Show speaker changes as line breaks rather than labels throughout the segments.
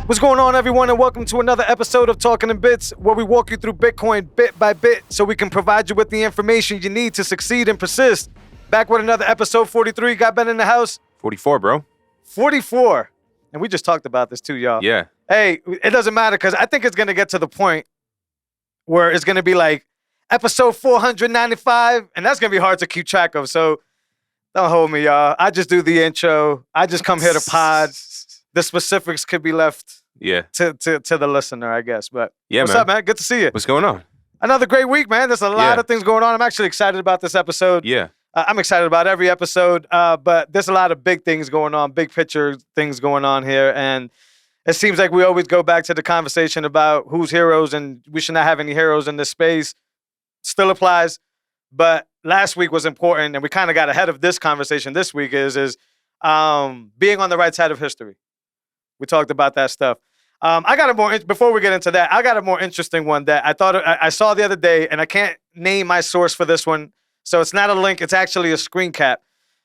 What's going on, everyone, and welcome to another episode of Talking in Bits, where we walk you through Bitcoin bit by bit so we can provide you with the information you need to succeed and persist. Back with another episode 43. Got Ben in the house.
44, bro.
44. And we just talked about this too, y'all.
Yeah.
Hey, it doesn't matter because I think it's going to get to the point where it's going to be like episode 495, and that's going to be hard to keep track of. So don't hold me, y'all. I just do the intro. I just come here to pod. The specifics could be left to the listener, I guess. But
yeah,
what's up, man? Good to see you.
What's going on?
Another great week, man. There's a lot of things going on. I'm actually excited about this episode.
Yeah.
I'm excited about every episode, but there's a lot of big things going on, big picture things going on here. And it seems like we always go back to the conversation about who's heroes and we should not have any heroes in this space. Still applies. But last week was important, and we kind of got ahead of this conversation this week is being on the right side of history. We talked about that stuff. I got a more, before we get into that, I got a more interesting one that I thought I saw the other day, and I can't name my source for this one. So it's not a link, it's actually a screen cap.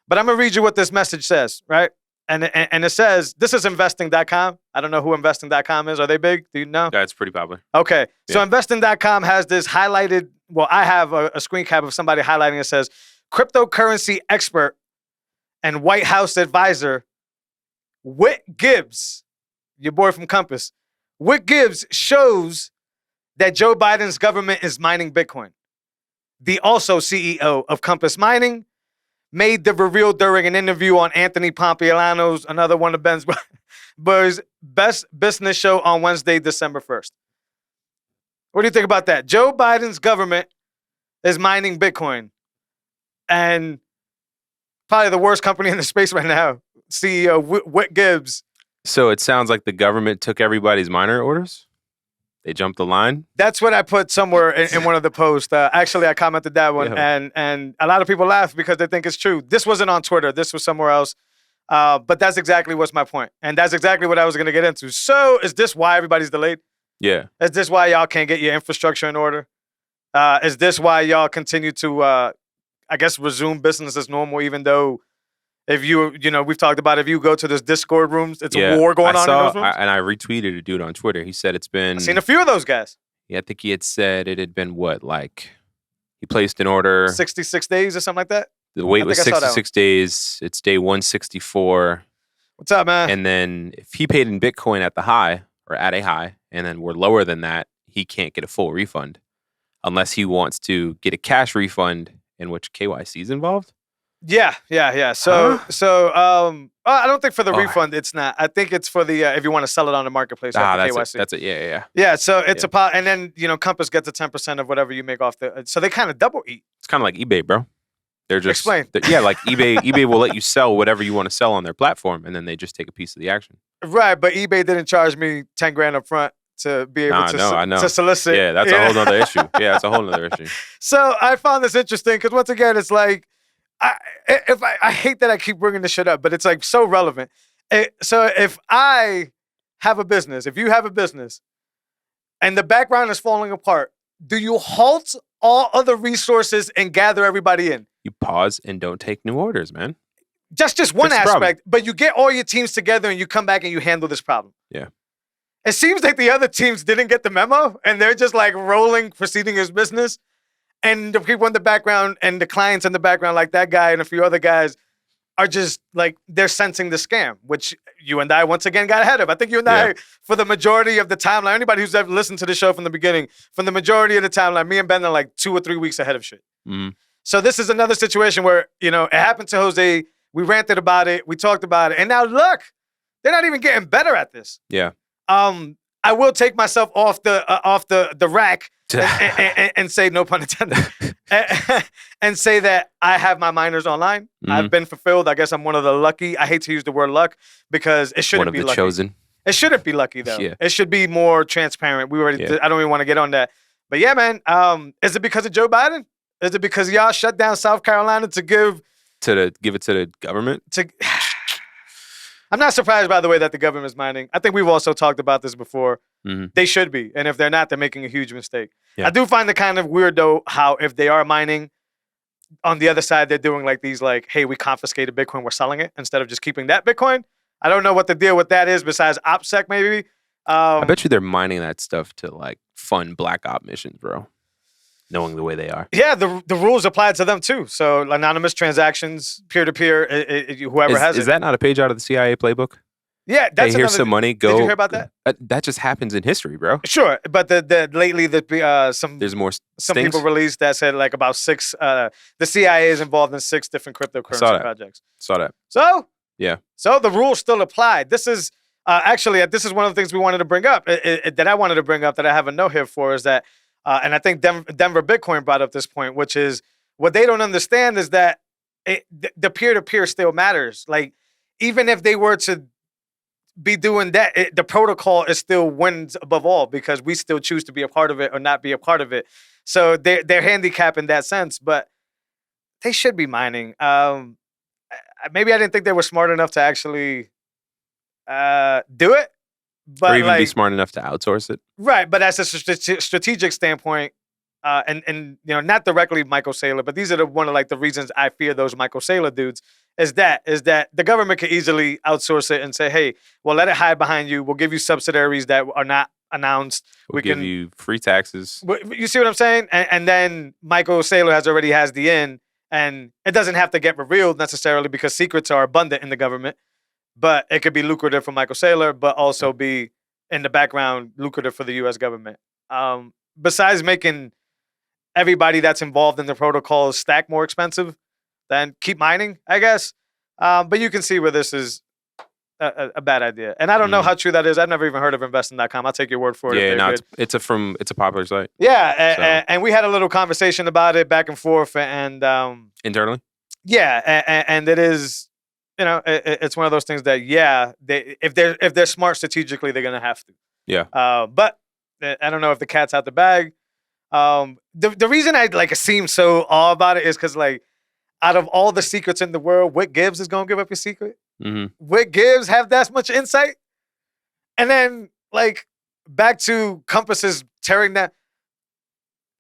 But I'm gonna read you what this message says, right? And it says, this is investing.com. I don't know who investing.com is. Are they big? Do you know?
Yeah, it's pretty popular.
Okay. Yeah. So investing.com has this highlighted, well, I have a screen cap of somebody highlighting it says, cryptocurrency expert and White House advisor, Whit Gibbs, your boy from Compass. Whit Gibbs shows that Joe Biden's government is mining Bitcoin. The also CEO of Compass Mining made the reveal during an interview on Anthony Pompliano's, another one of Ben's best business show on Wednesday, December 1st. What do you think about that? Joe Biden's government is mining Bitcoin. And probably the worst company in the space right now, CEO Whit Gibbs.
So it sounds like the government took everybody's miner orders? They jumped the line?
That's what I put somewhere in one of the posts. Actually, I commented that one, and a lot of people laugh because they think it's true. This wasn't on Twitter. This was somewhere else. But that's exactly what's my point. And that's exactly what I was going to get into. So is this why everybody's delayed?
Yeah.
Is this why y'all can't get your infrastructure in order? Is this why y'all continue to, I guess, resume business as normal, even though if we've talked about if you go to those Discord rooms, it's a war going on in those rooms?
And I retweeted a dude on Twitter. He said it's been...
I've seen a few of those guys.
Yeah, I think he had said it had been he placed an order...
66 days or something like that?
The wait was 66 days. It's day 164.
What's up, man?
And then if he paid in Bitcoin at a high, and then we're lower than that, he can't get a full refund unless he wants to get a cash refund in which KYC is involved.
Yeah. So I don't think for the refund it's not. I think it's for the if you want to sell it on the marketplace.
That's
KYC.
it. Yeah.
Yeah. So it's and then Compass gets a 10% of whatever you make off the. So they kind of double eat.
It's kind of like eBay, bro. They're just
explain.
Like eBay. eBay will let you sell whatever you want to sell on their platform, and then they just take a piece of the action.
Right, but eBay didn't charge me $10,000 up front to be able to solicit.
Yeah, that's a whole nother issue. Yeah, that's a whole nother issue.
So I found this interesting because once again, it's like. I hate that I keep bringing this shit up, but it's like so relevant. So if I have a business, if you have a business, and the background is falling apart, do you halt all other resources and gather everybody in?
You pause and don't take new orders, man.
Just one aspect, but you get all your teams together and you come back and you handle this problem.
Yeah.
It seems like the other teams didn't get the memo and they're just like proceeding as business. And the people in the background and the clients in the background, like that guy and a few other guys, are just like, they're sensing the scam, which you and I once again got ahead of. I think you and I, for the majority of the timeline, anybody who's ever listened to the show from the beginning, from the majority of the timeline, me and Ben are like 2 or 3 weeks ahead of shit.
Mm-hmm.
So this is another situation where, it happened to Jose. We ranted about it. We talked about it. And now look, they're not even getting better at this.
Yeah.
I will take myself off the rack and say, no pun intended, and say that I have my miners online. Mm-hmm. I've been fulfilled. I guess I'm one of the lucky. I hate to use the word luck because it shouldn't be lucky. One of the chosen. It shouldn't be lucky though. Yeah. It should be more transparent. We already. I don't even want to get on that. But yeah, man. Is it because of Joe Biden? Is it because y'all shut down South Carolina to give it to the government? I'm not surprised by the way that the government is mining. I think we've also talked about this before.
Mhm.
They should be. And if they're not, they're making a huge mistake.
Yeah.
I do find it kind of weird, though, how if they are mining, on the other side, they're doing like these, like, hey, we confiscated Bitcoin, we're selling it, instead of just keeping that Bitcoin. I don't know what the deal with that is besides OPSEC, maybe.
I bet you they're mining that stuff to like fund black op missions, bro. Knowing the way they are.
Yeah, the rules apply to them too. So anonymous transactions, peer-to-peer, whoever has it.
Is that not a page out of the CIA playbook?
Yeah, that's
hey, here's some money. Go.
Did you hear about that?
That just happens in history, bro.
Sure, but lately
there's more
some
stings?
people released that said like about 6. The CIA is involved in 6 different cryptocurrency projects.
Saw that.
So
yeah.
So the rules still apply. This is actually this is one of the things we wanted to bring up. That I wanted to bring up that I have a note here for is that, and I think Denver Bitcoin brought up this point, which is what they don't understand is that the peer-to-peer still matters. Like even if they were to be doing that, the protocol is still wins above all because we still choose to be a part of it or not be a part of it. So they're handicapped in that sense, but they should be mining. Maybe I didn't think they were smart enough to actually do it, but
or even be smart enough to outsource it.
Right, but as a strategic standpoint, and not directly Michael Saylor, but these are one of like the reasons I fear those Michael Saylor dudes is that the government could easily outsource it and say, hey, well, let it hide behind you. We'll give you subsidiaries that are not announced.
We'll give you free taxes.
You see what I'm saying? And then Michael Saylor already has the in, and it doesn't have to get revealed necessarily because secrets are abundant in the government, but it could be lucrative for Michael Saylor, but also be in the background lucrative for the U.S. government. Besides making everybody that's involved in the protocol stack more expensive, then keep mining, I guess. But you can see where this is a bad idea. And I don't know how true that is. I've never even heard of investing.com. I'll take your word for it.
Yeah, no, it's a popular site.
Yeah, and we had a little conversation about it back and forth. And
internally?
Yeah, and it is, it's one of those things that, if they're smart strategically, they're going to have to.
Yeah.
But I don't know if the cat's out the bag. The reason I seem so awe about it is because out of all the secrets in the world, Whit Gibbs is gonna give up his secret.
Mm-hmm.
Whit Gibbs have that much insight, and then back to Compass's tearing that.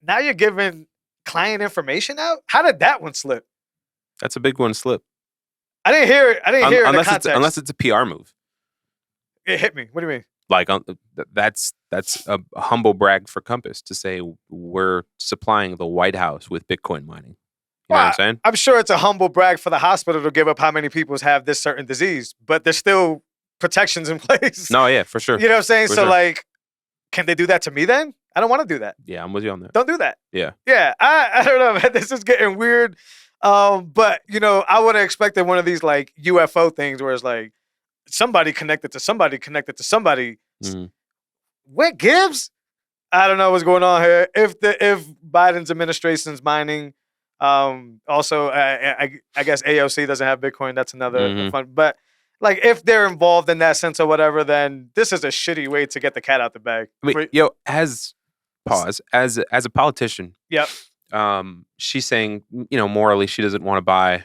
Now you're giving client information out. How did that one slip?
That's a big one slip.
I didn't hear it.
Unless it's a PR move.
It hit me. What do you mean?
That's a humble brag for Compass to say we're supplying the White House with Bitcoin mining. You know what I'm saying?
I'm sure it's a humble brag for the hospital to give up how many people have this certain disease, but there's still protections in place.
No, yeah, for sure.
You know what I'm saying?
For
So
sure.
Can they do that to me then? I don't want to do that.
Yeah, I'm with you on that.
Don't do that.
Yeah.
Yeah, I don't know, man. This is getting weird. But I would have expected one of these UFO things where it's somebody connected to somebody connected to somebody.
Mm-hmm.
What Gibbs? I don't know what's going on here. If Biden's administration's mining, also I guess AOC doesn't have Bitcoin. That's another fun. But if they're involved in that sense or whatever, then this is a shitty way to get the cat out the bag.
As a politician.
Yep.
She's saying morally she doesn't want to buy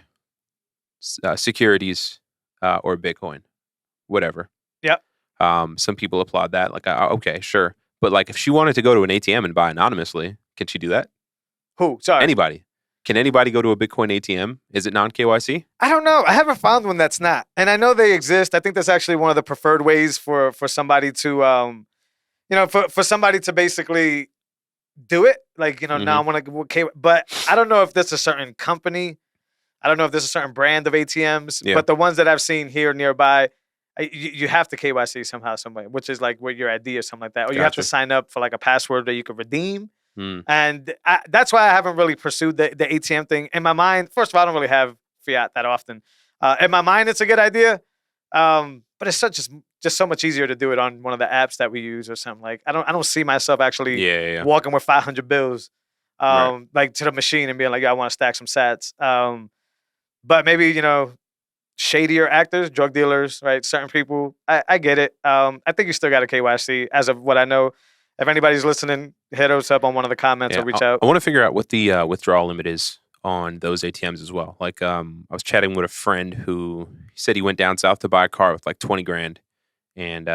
securities or Bitcoin, whatever.
Yep.
Some people applaud that. Okay, sure. But if she wanted to go to an ATM and buy anonymously, can she do that?
Who? Sorry.
Anybody. Can anybody go to a Bitcoin ATM? Is it non-KYC?
I don't know. I haven't found one that's not. And I know they exist. I think that's actually one of the preferred ways for somebody to, for somebody to basically do it. Now I want to, but I don't know if there's a certain company. I don't know if there's a certain brand of ATMs, but the ones that I've seen here nearby, you have to KYC somehow, somebody, which is with your ID or something like that. Or you have to sign up for a password that you can redeem. And that's why I haven't really pursued the ATM thing. In my mind, first of all, I don't really have fiat that often. In my mind, it's a good idea. But it's just so much easier to do it on one of the apps that we use or something. I don't see myself actually walking with 500 bills to the machine and being I want to stack some sats. But maybe, shadier actors, drug dealers, right? Certain people, I get it. I think you still got a KYC as of what I know. If anybody's listening, hit us up on one of the comments or reach out.
I want to figure out what the withdrawal limit is on those ATMs as well. I was chatting with a friend who said he went down south to buy a car with $20,000, and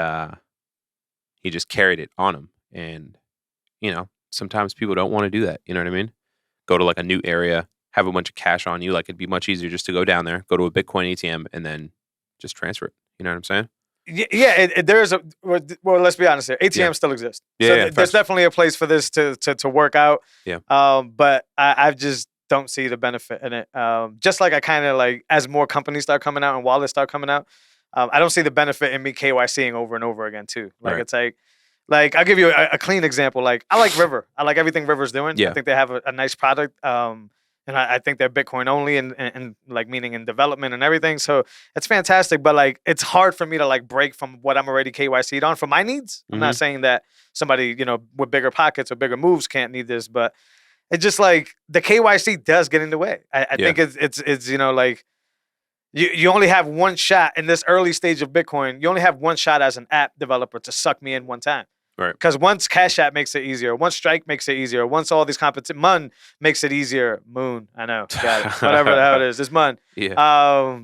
He just carried it on him. And, sometimes people don't want to do that. You know what I mean? Go to like a new area, have a bunch of cash on you. Like it'd be much easier just to go down there, go to a Bitcoin ATM, and then just transfer it. You know what I'm saying?
Yeah, there is well, let's be honest here. ATMs still exist. So there's definitely a place for this to work out.
Yeah.
But I just don't see the benefit in it. Just like I kind of like, as more companies start coming out and wallets start coming out, I don't see the benefit in me KYCing over and over again too. Like It's like I'll give you a clean example. Like I like River. I like everything River's doing.
Yeah.
I think they have a nice product. And I think they're Bitcoin only and like meaning in development and everything. So it's fantastic. But like it's hard for me to like break from what I'm already KYC'd on for my needs. I'm not saying that somebody, with bigger pockets or bigger moves can't need this, but it's just like the KYC does get in the way. I think it's like you only have one shot in this early stage of Bitcoin. You only have one shot as an app developer to suck me in one time.
Right.
Because once Cash App makes it easier, once Strike makes it easier, once all these Mun makes it easier. Moon, I know, got it. Whatever the hell it is, it's Mun.
Yeah.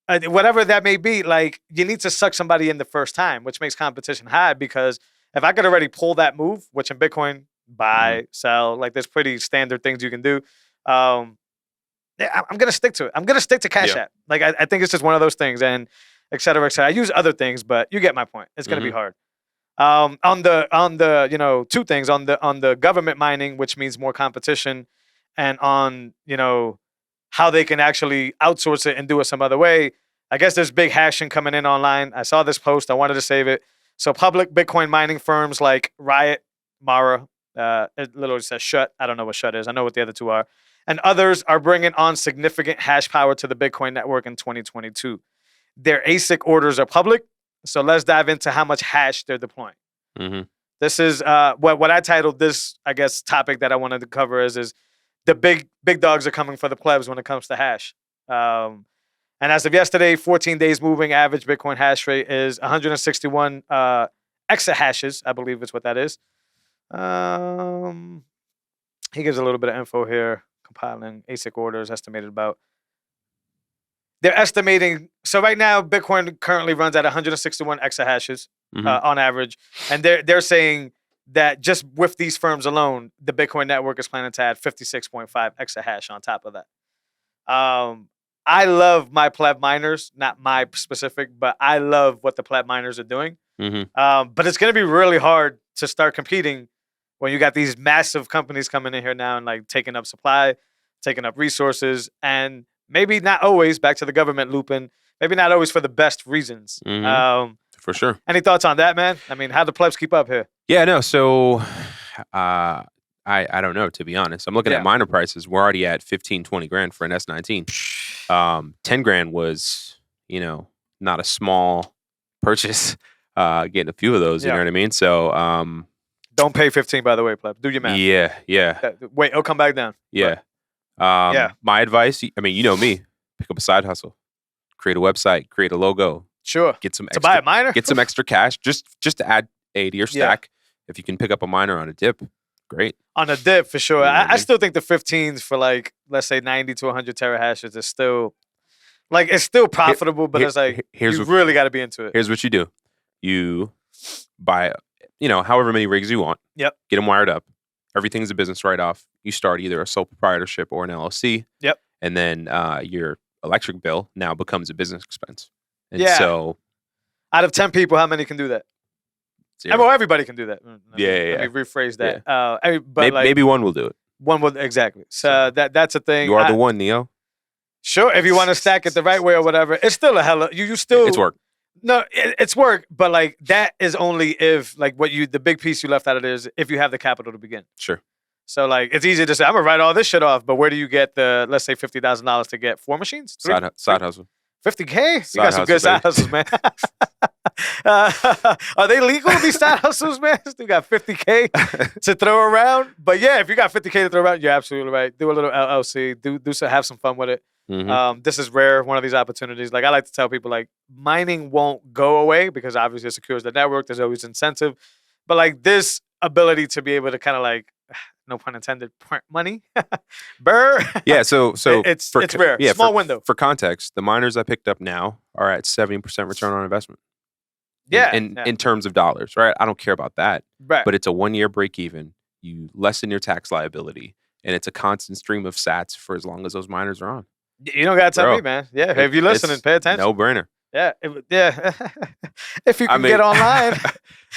Whatever that may be, like you need to suck somebody in the first time, which makes competition high. Because if I could already pull that move, which in Bitcoin, buy, sell, like there's pretty standard things you can do. I'm gonna stick to it. I'm gonna stick to Cash App. Like I think it's just one of those things, and et cetera, et cetera. I use other things, but you get my point. It's gonna be hard. On the two things on the government mining, which means more competition, and on how they can actually outsource it and do it some other way. I guess there's big hashing coming in online. I saw this post. I wanted to save it. So public Bitcoin mining firms like Riot, Mara, it literally says Shut. I don't know what Shut is. I know what the other two are. And others are bringing on significant hash power to the Bitcoin network in 2022. Their ASIC orders are public. So let's dive into how much hash they're deploying. This is what I titled this, I guess, topic that I wanted to cover is the big dogs are coming for the plebs when it comes to hash. And as of yesterday, 14 days moving average Bitcoin hash rate is 161 exahashes, I believe is what that is. He gives a little bit of info here. Compiling ASIC orders estimated about. They're estimating, so right now, Bitcoin currently runs at 161 exahashes on average. And they're saying that just with these firms alone, the Bitcoin network is planning to add 56.5 exahash on top of that. I love my pleb miners, not my specific, but I love what the pleb miners are doing. But it's going to be really hard to start competing when you got these massive companies coming in here now and like taking up supply, taking up resources, and maybe not always, back to the government looping, maybe not always for the best reasons.
For sure.
Any thoughts on that, man? I mean, how do the plebs keep up here?
Yeah, no. So I don't know, to be honest. I'm looking at miner prices. We're already at 15, 20 grand for an S19. 10 grand was, not a small purchase. Getting a few of those, you know what I mean? So
don't pay 15, by the way, pleb. Do your math.
Yeah.
Wait, it'll come back down.
Yeah. My advice, I mean, you know me, pick up a side hustle, create a website, create a logo.
Sure.
Get some
to buy a miner?
Get some extra cash just to add A to your stack. If you can pick up a miner on a dip, great.
On a dip, for sure. I still think the 15s for like, let's say 90 to 100 terahashes is still, like, it's still profitable, but it's like, you really got to be into it.
Here's what you do. You buy, however many rigs you want.
Yep.
Get them wired up. Everything's a business write-off. You start either a sole proprietorship or an LLC.
Yep.
And then your electric bill now becomes a business expense. And so,
out of 10 people, how many can do that?
0.
Well, everybody can do that.
Let
me rephrase that.
But maybe one will do it.
One will, exactly. So that's a thing.
You are the one, Neo.
Sure, if you want to stack it the right way or whatever, it's still a hella. You still.
It's work.
No, it's work, but like that is only if like the big piece you left out of it is if you have the capital to begin.
Sure.
So like it's easy to say I'm gonna write all this shit off, but where do you get the, let's say, $50,000 to get 4 machines?
Side hustle.
50K? You got some good side hustles, man. Are they legal, these side hustles, man? You got 50K to throw around. But yeah, if you got 50K to throw around, you're absolutely right. Do a little LLC. Have some fun with it. This is rare, one of these opportunities. Like I like to tell people, like mining won't go away because obviously it secures the network. There's always incentive. But like this ability to be able to kind of like, no pun intended, print money. Burr.
Yeah, so
it's rare. Yeah, small window.
For context, the miners I picked up now are at 70% return on investment. in terms of dollars, right? I don't care about that.
Right.
But it's a 1 year break even. You lessen your tax liability, and it's a constant stream of sats for as long as those miners are on.
You don't gotta tell me, man. Yeah, if you're listening, pay attention.
No brainer.
Yeah, if you can get online.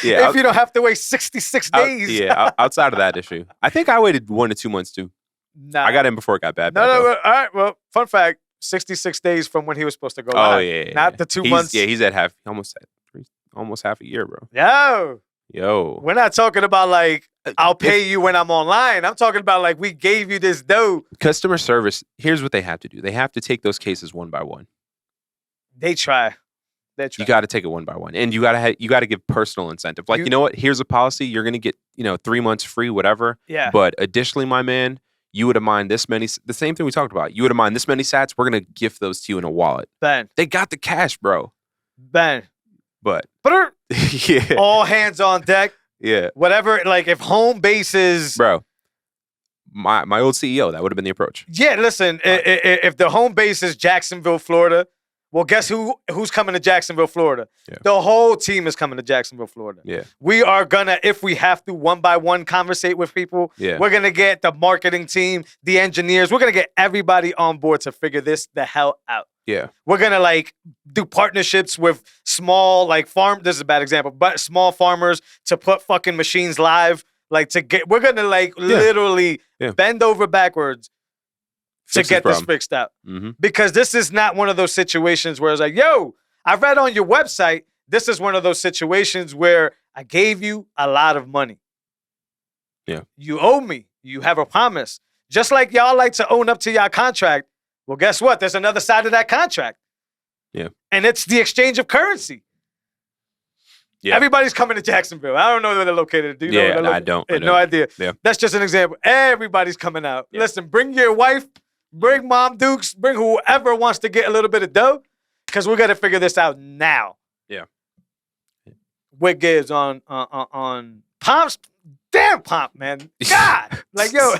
Yeah,
if you don't have to wait 66 days.
Outside of that issue, I think I waited 1 to 2 months too.
Nah.
I got in before it got bad.
No, all right. Well, fun fact: 66 days from when he was supposed to go live.
Yeah.
Not the 2 months.
Yeah, he's at almost half a year, bro.
Yo. We're not talking about like I'll pay you when I'm online. I'm talking about like we gave you this dough.
Customer service. Here's what they have to do. They have to take those cases one by one.
They try.
You got to take it one by one, and you got to give personal incentive. Like, you know what? Here's a policy. You're going to get 3 months free, whatever.
Yeah.
But additionally, my man, you would have mined this many. The same thing we talked about. You would have mined this many sats. We're going to gift those to you in a wallet.
Ben.
They got the cash, bro.
Ben.
But
yeah. All hands on deck.
Yeah.
Whatever. Like if home base is,
bro. My old CEO, that would have been the approach.
Yeah. Listen, if the home base is Jacksonville, Florida. Well, guess who's coming to Jacksonville, Florida?
Yeah.
The whole team is coming to Jacksonville, Florida.
Yeah.
We are gonna, if we have to, one by one conversate with people.
Yeah.
We're gonna get the marketing team, the engineers. We're gonna get everybody on board to figure this the hell out.
Yeah.
We're gonna like do partnerships with small like farm. This is a bad example, but small farmers to put fucking machines live. Like we're gonna like literally bend over backwards to get this fixed out.
Mm-hmm.
Because this is not one of those situations where it's like, yo, I read on your website, this is one of those situations where I gave you a lot of money.
Yeah.
You owe me. You have a promise. Just like y'all like to own up to y'all contract, well, guess what? There's another side of that contract.
Yeah.
And it's the exchange of currency. Yeah. Everybody's coming to Jacksonville. I don't know where they're located. Do you know where they're located?
I don't.
No idea.
Yeah.
That's just an example. Everybody's coming out.
Yeah.
Listen, bring your wife. Bring Mom Dukes, bring whoever wants to get a little bit of dough, because we got to figure this out now.
Yeah.
What gives on Pomp's? Damn Pomp, man. God. Like, yo.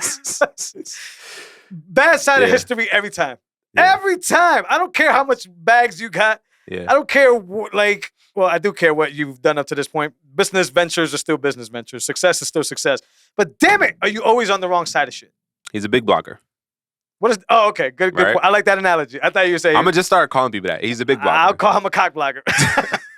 Bad side of history every time. Yeah. Every time. I don't care how much bags you got.
Yeah.
I don't care, I do care what you've done up to this point. Business ventures are still business ventures. Success is still success. But damn it, are you always on the wrong side of shit?
He's a big blogger.
What is? Oh, okay, good.
Right.
I like that analogy. I thought you were saying
I'm gonna just start calling people that. He's a big blogger.
I'll call him a cock blogger.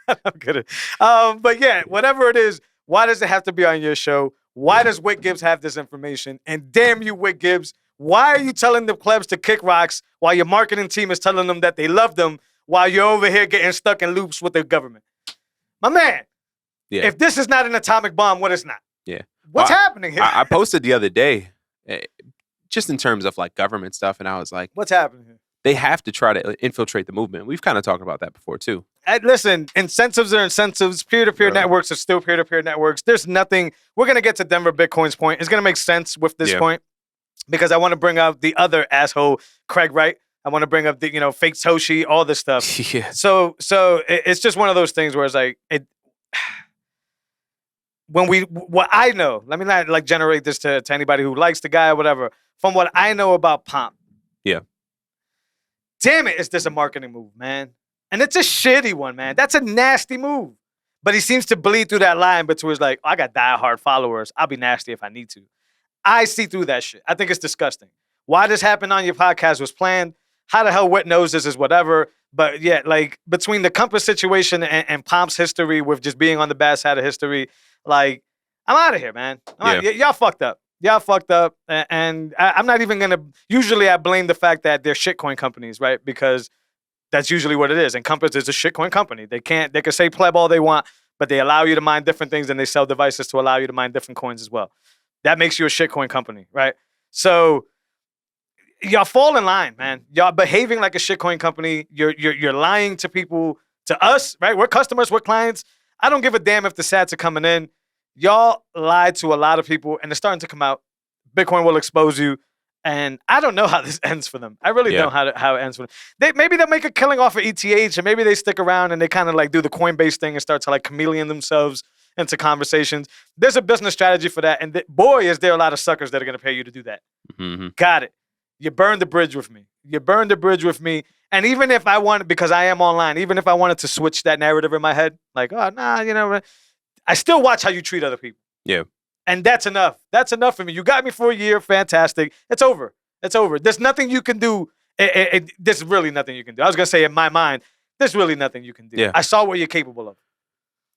I'm kidding. But yeah, whatever it is, why does it have to be on your show? Why does Wick Gibbs have this information? And damn you, Wick Gibbs, why are you telling the plebs to kick rocks while your marketing team is telling them that they love them while you're over here getting stuck in loops with the government? My man, if this is not an atomic bomb, what is not?
Yeah.
What's happening here?
I posted the other day. Just in terms of like government stuff, and I was like,
what's happening here?
They have to try to infiltrate the movement. We've kind of talked about that before too.
Listen, incentives are incentives. Peer-to-peer networks are still peer-to-peer networks. There's nothing. We're going to get to Denver Bitcoin's point. It's going to make sense with this point because I want to bring up the other asshole, Craig Wright. I want to bring up the, fake Toshi, all this stuff.
Yeah.
So it's just one of those things where it's like, what I know, let me not like generate this to anybody who likes the guy or whatever. From what I know about Pomp.
Yeah.
Damn it, is this a marketing move, man? And it's a shitty one, man. That's a nasty move. But he seems to bleed through that line between like, I got diehard followers. I'll be nasty if I need to. I see through that shit. I think it's disgusting. Why this happened on your podcast was planned. How the hell Wit knows this is whatever. But yeah, like between the Compass situation and Pomp's history with just being on the bad side of history, like, I'm out of here, man. Y'all fucked up. Y'all fucked up. And I'm not even going to... Usually I blame the fact that they're shitcoin companies, right? Because that's usually what it is. And Compass is a shitcoin company. They can say pleb all they want, but they allow you to mine different things and they sell devices to allow you to mine different coins as well. That makes you a shitcoin company, right? So y'all fall in line, man. Y'all behaving like a shitcoin company. You're lying to people, to us, right? We're customers, we're clients. I don't give a damn if the sats are coming in. Y'all lied to a lot of people, and it's starting to come out. Bitcoin will expose you, and I don't know how this ends for them. I really don't know how it ends for them. Maybe they'll make a killing off of ETH, and maybe they stick around and they kind of like do the Coinbase thing and start to like chameleon themselves into conversations. There's a business strategy for that, and boy, is there a lot of suckers that are going to pay you to do that.
Mm-hmm.
Got it. You burned the bridge with me. And even if I wanted, because I am online, even if I wanted to switch that narrative in my head, like, oh, nah, I still watch how you treat other people.
Yeah.
And that's enough. That's enough for me. You got me for a year. Fantastic. It's over. There's nothing you can do. There's really nothing you can do. I was going to say, in my mind, there's really nothing you can do.
Yeah.
I saw what you're capable of.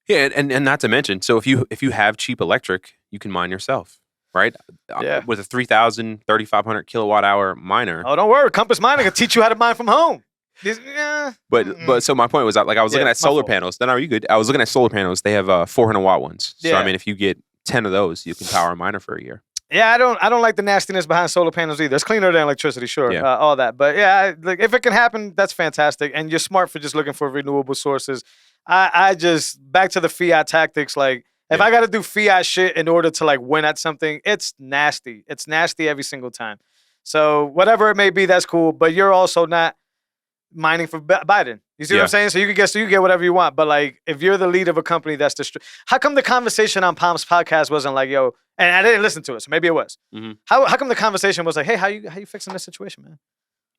Yeah, and not to mention, so if you have cheap electric, you can mine yourself, right?
Yeah.
With a 3,500 kilowatt hour miner.
Oh, don't worry. Compass Mining can teach you how to mine from home.
But so my point was, like, I was looking at solar panels. Then are you good? I was looking at solar panels. They have 400-watt ones. So I mean, if you get 10 of those, you can power a miner for a year.
Yeah, I don't like the nastiness behind solar panels either. It's cleaner than electricity, sure, all that. But yeah, like if it can happen, that's fantastic. And you're smart for just looking for renewable sources. I just back to the fiat tactics. Like if I got to do fiat shit in order to like win at something, it's nasty. It's nasty every single time. So whatever it may be, that's cool. But you're also not mining for Biden. You see what I'm saying? So you can get whatever you want. But like, if you're the lead of a company that's how come the conversation on Palm's podcast wasn't like, yo, and I didn't listen to it, so maybe it was. Mm-hmm. How come the conversation was like, hey, how you fixing this situation, man?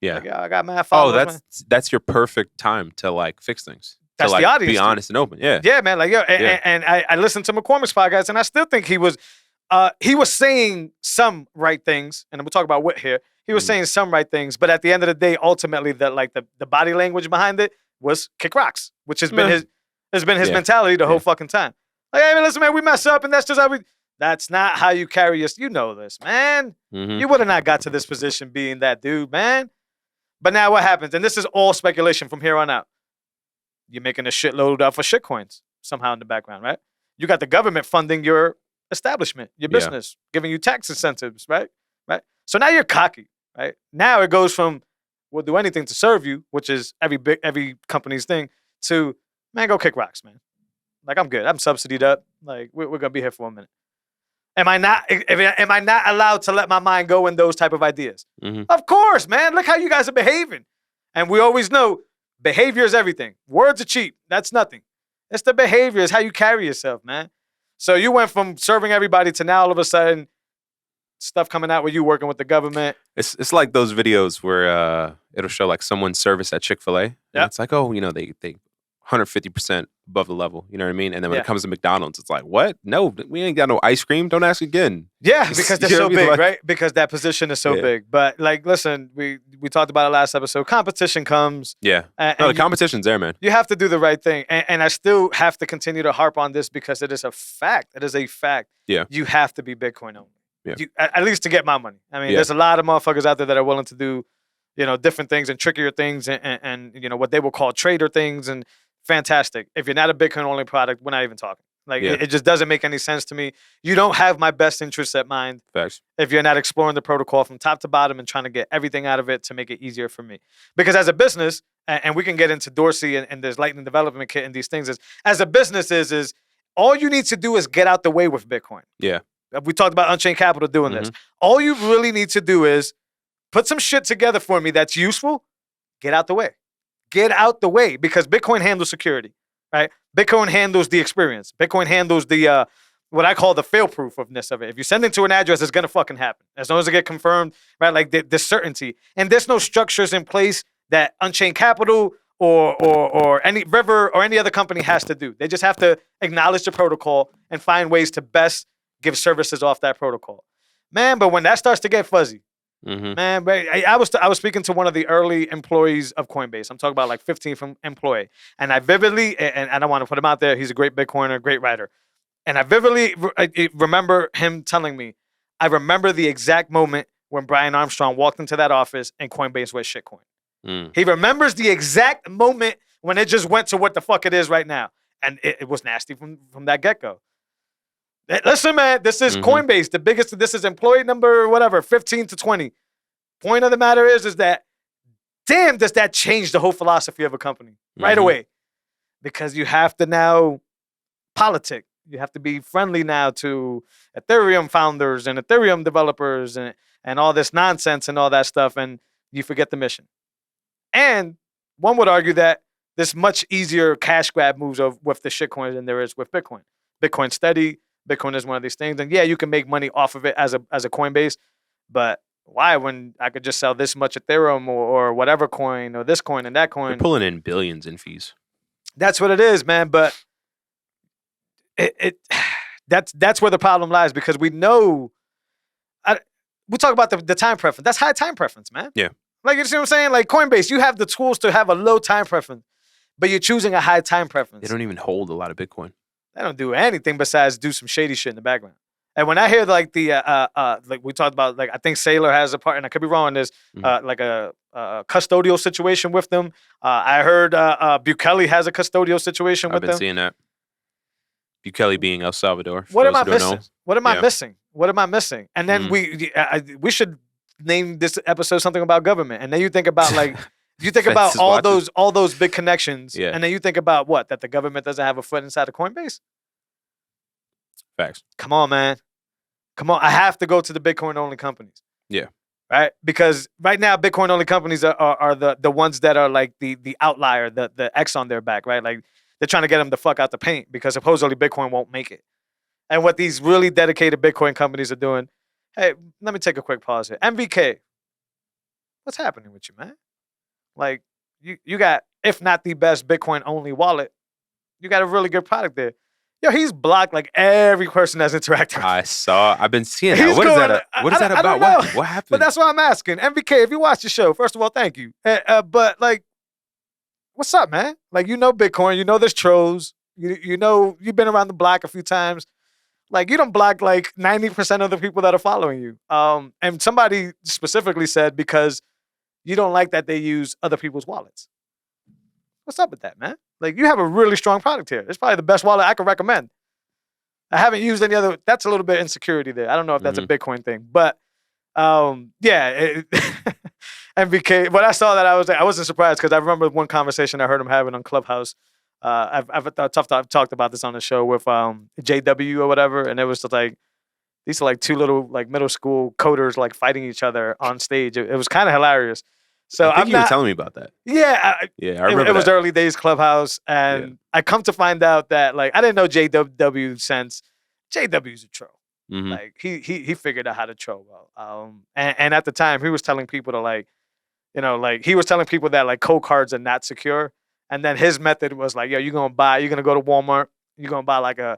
Yeah.
Like, I got mad followers.
That's your perfect time to like fix things.
That's
to, like,
the audience.
Be honest and open. Yeah.
Yeah, man. Like, yo, and I listened to McCormick's podcast, and I still think he was saying some right things, and we'll talk about what here. He was saying some right things, but at the end of the day, ultimately, the body language behind it was kick rocks, which has been his mentality the whole fucking time. Like, hey, man, listen, man, we mess up, and that's just how we. That's not how you carry us. You know this, man. Mm-hmm. You would have not got to this position being that dude, man. But now what happens? And this is all speculation from here on out. You're making a shitload off of shitcoins somehow in the background, right? You got the government funding your establishment, your business, giving you tax incentives, right? Right. So now you're cocky, right? Now it goes from we'll do anything to serve you, which is every company's thing, to man, go kick rocks, man. Like I'm good. I'm subsidied up. Like we're gonna be here for a minute. Am I not allowed to let my mind go in those type of ideas? Mm-hmm. Of course, man. Look how you guys are behaving. And we always know behavior is everything. Words are cheap. That's nothing. It's the behavior. It's how you carry yourself, man. So you went from serving everybody to now all of a sudden stuff coming out where you working with the government.
It's like those videos where it'll show like someone's service at Chick-fil-A. Yeah. It's like, oh, they 150% above the level. You know what I mean? And then when it comes to McDonald's, it's like, what? No, we ain't got no ice cream. Don't ask again.
Yeah, because they're so big, right? Because that position is so big. But like, listen, we talked about it last episode. Competition comes.
Yeah. No, the competition's there, man.
You have to do the right thing. And I still have to continue to harp on this because it is a fact. It is a fact. Yeah. You have to be Bitcoin only. Yeah. At least to get my money. I mean, there's a lot of motherfuckers out there that are willing to do, different things and trickier things and what they will call trader things and fantastic. If you're not a Bitcoin only product, we're not even talking. Like it just doesn't make any sense to me. You don't have my best interests at mind.
Facts.
If you're not exploring the protocol from top to bottom and trying to get everything out of it to make it easier for me. Because as a business, and we can get into Dorsey and there's Lightning Development Kit and these things as a business is all you need to do is get out the way with Bitcoin.
Yeah.
We talked about Unchained Capital doing this. All you really need to do is put some shit together for me that's useful. Get out the way. Get out the way because Bitcoin handles security, right? Bitcoin handles the experience. Bitcoin handles the what I call the fail-proofness of it. If you send it to an address, it's gonna fucking happen as long as it get confirmed, right? Like the certainty, and there's no structures in place that Unchained Capital or any River or any other company has to do. They just have to acknowledge the protocol and find ways to best give services off that protocol, man. But when that starts to get fuzzy. Man, but I was speaking to one of the early employees of Coinbase. I'm talking about like 15th employee, and I vividly and I don't want to put him out there. He's a great Bitcoiner, great writer, and I vividly remember him telling me, I remember the exact moment when Brian Armstrong walked into that office and Coinbase was shitcoin. He remembers the exact moment when it just went to what the fuck it is right now, and it was nasty from that get go. Listen, man, this is Coinbase, the biggest. This is employee number, 15 to 20. Point of the matter is that, damn, does that change the whole philosophy of a company right away? Because you have to now politic. You have to be friendly now to Ethereum founders and Ethereum developers and all this nonsense and all that stuff, and you forget the mission. And one would argue that there's much easier cash grab moves with the shitcoin than there is with Bitcoin. Bitcoin's steady. Bitcoin is one of these things. And yeah, you can make money off of it as a Coinbase, but Why? When I could just sell this much Ethereum or whatever coin or this coin and that
They're
coin.
pulling in billions in fees.
That's what it is, man. But that's where the problem lies, because we know. We talk about the time preference. That's high time preference, man.
Yeah.
Like, you see what I'm saying? Like Coinbase, you have the tools to have a low time preference, but you're choosing a high time preference.
They don't even hold a lot of Bitcoin.
They don't do anything besides do some shady shit in the background. And when I hear like the like we talked about, like I think Saylor has a part, and I could be wrong on this, like a custodial situation with them. I heard Bukele has a custodial situation with them.
I've been seeing that. Bukele being El Salvador.
What am I missing? What am I missing? What am I missing? And then we should name this episode something about government. And then you think about like you think about all those big connections.
Yeah.
And then you think about what? That the government doesn't have a foot inside of Coinbase?
Facts.
Come on, man. Come on. I have to go to the Bitcoin only companies.
Yeah.
Right? Because right now Bitcoin only companies are the ones that are like the outlier, the X on their back, right? Like they're trying to get them the fuck out the paint because supposedly Bitcoin won't make it. And what these really dedicated Bitcoin companies are doing, hey, let me take a quick pause here. MVK, what's happening with you, man? Like, you got, if not the best Bitcoin only wallet, you got a really good product there. Yo, he's blocked like every person that's interacting with him.
I've been seeing that. What is that about? What happened?
But that's what I'm asking. MVK, if you watch the show, first of all, thank you. But like, what's up, man? Like, you know Bitcoin, you know there's trolls, you know you've been around the block a few times. Like, you don't block like 90% of the people that are following you. And somebody specifically said because you don't like that they use other people's wallets. What's up with that, man? Like, you have a really strong product here. It's probably the best wallet I could recommend. I haven't used any other. That's a little bit of insecurity there. I don't know if that's a Bitcoin thing, but yeah. MVK. When I saw that, I wasn't surprised because I remember one conversation I heard him having on Clubhouse. I've talked about this on the show with JW or whatever, and it was just like these are like two little like middle school coders like fighting each other on stage. It was kind of hilarious. So
I think you were telling me about that.
Yeah,
I remember.
It was early days Clubhouse, and I come to find out that like I didn't know JW since JW's a troll.
Mm-hmm.
Like he figured out how to troll well. And at the time he was telling people to like, you know, like he was telling people that like code cards are not secure. And then his method was like, yo, you're gonna go to Walmart, you're gonna buy like a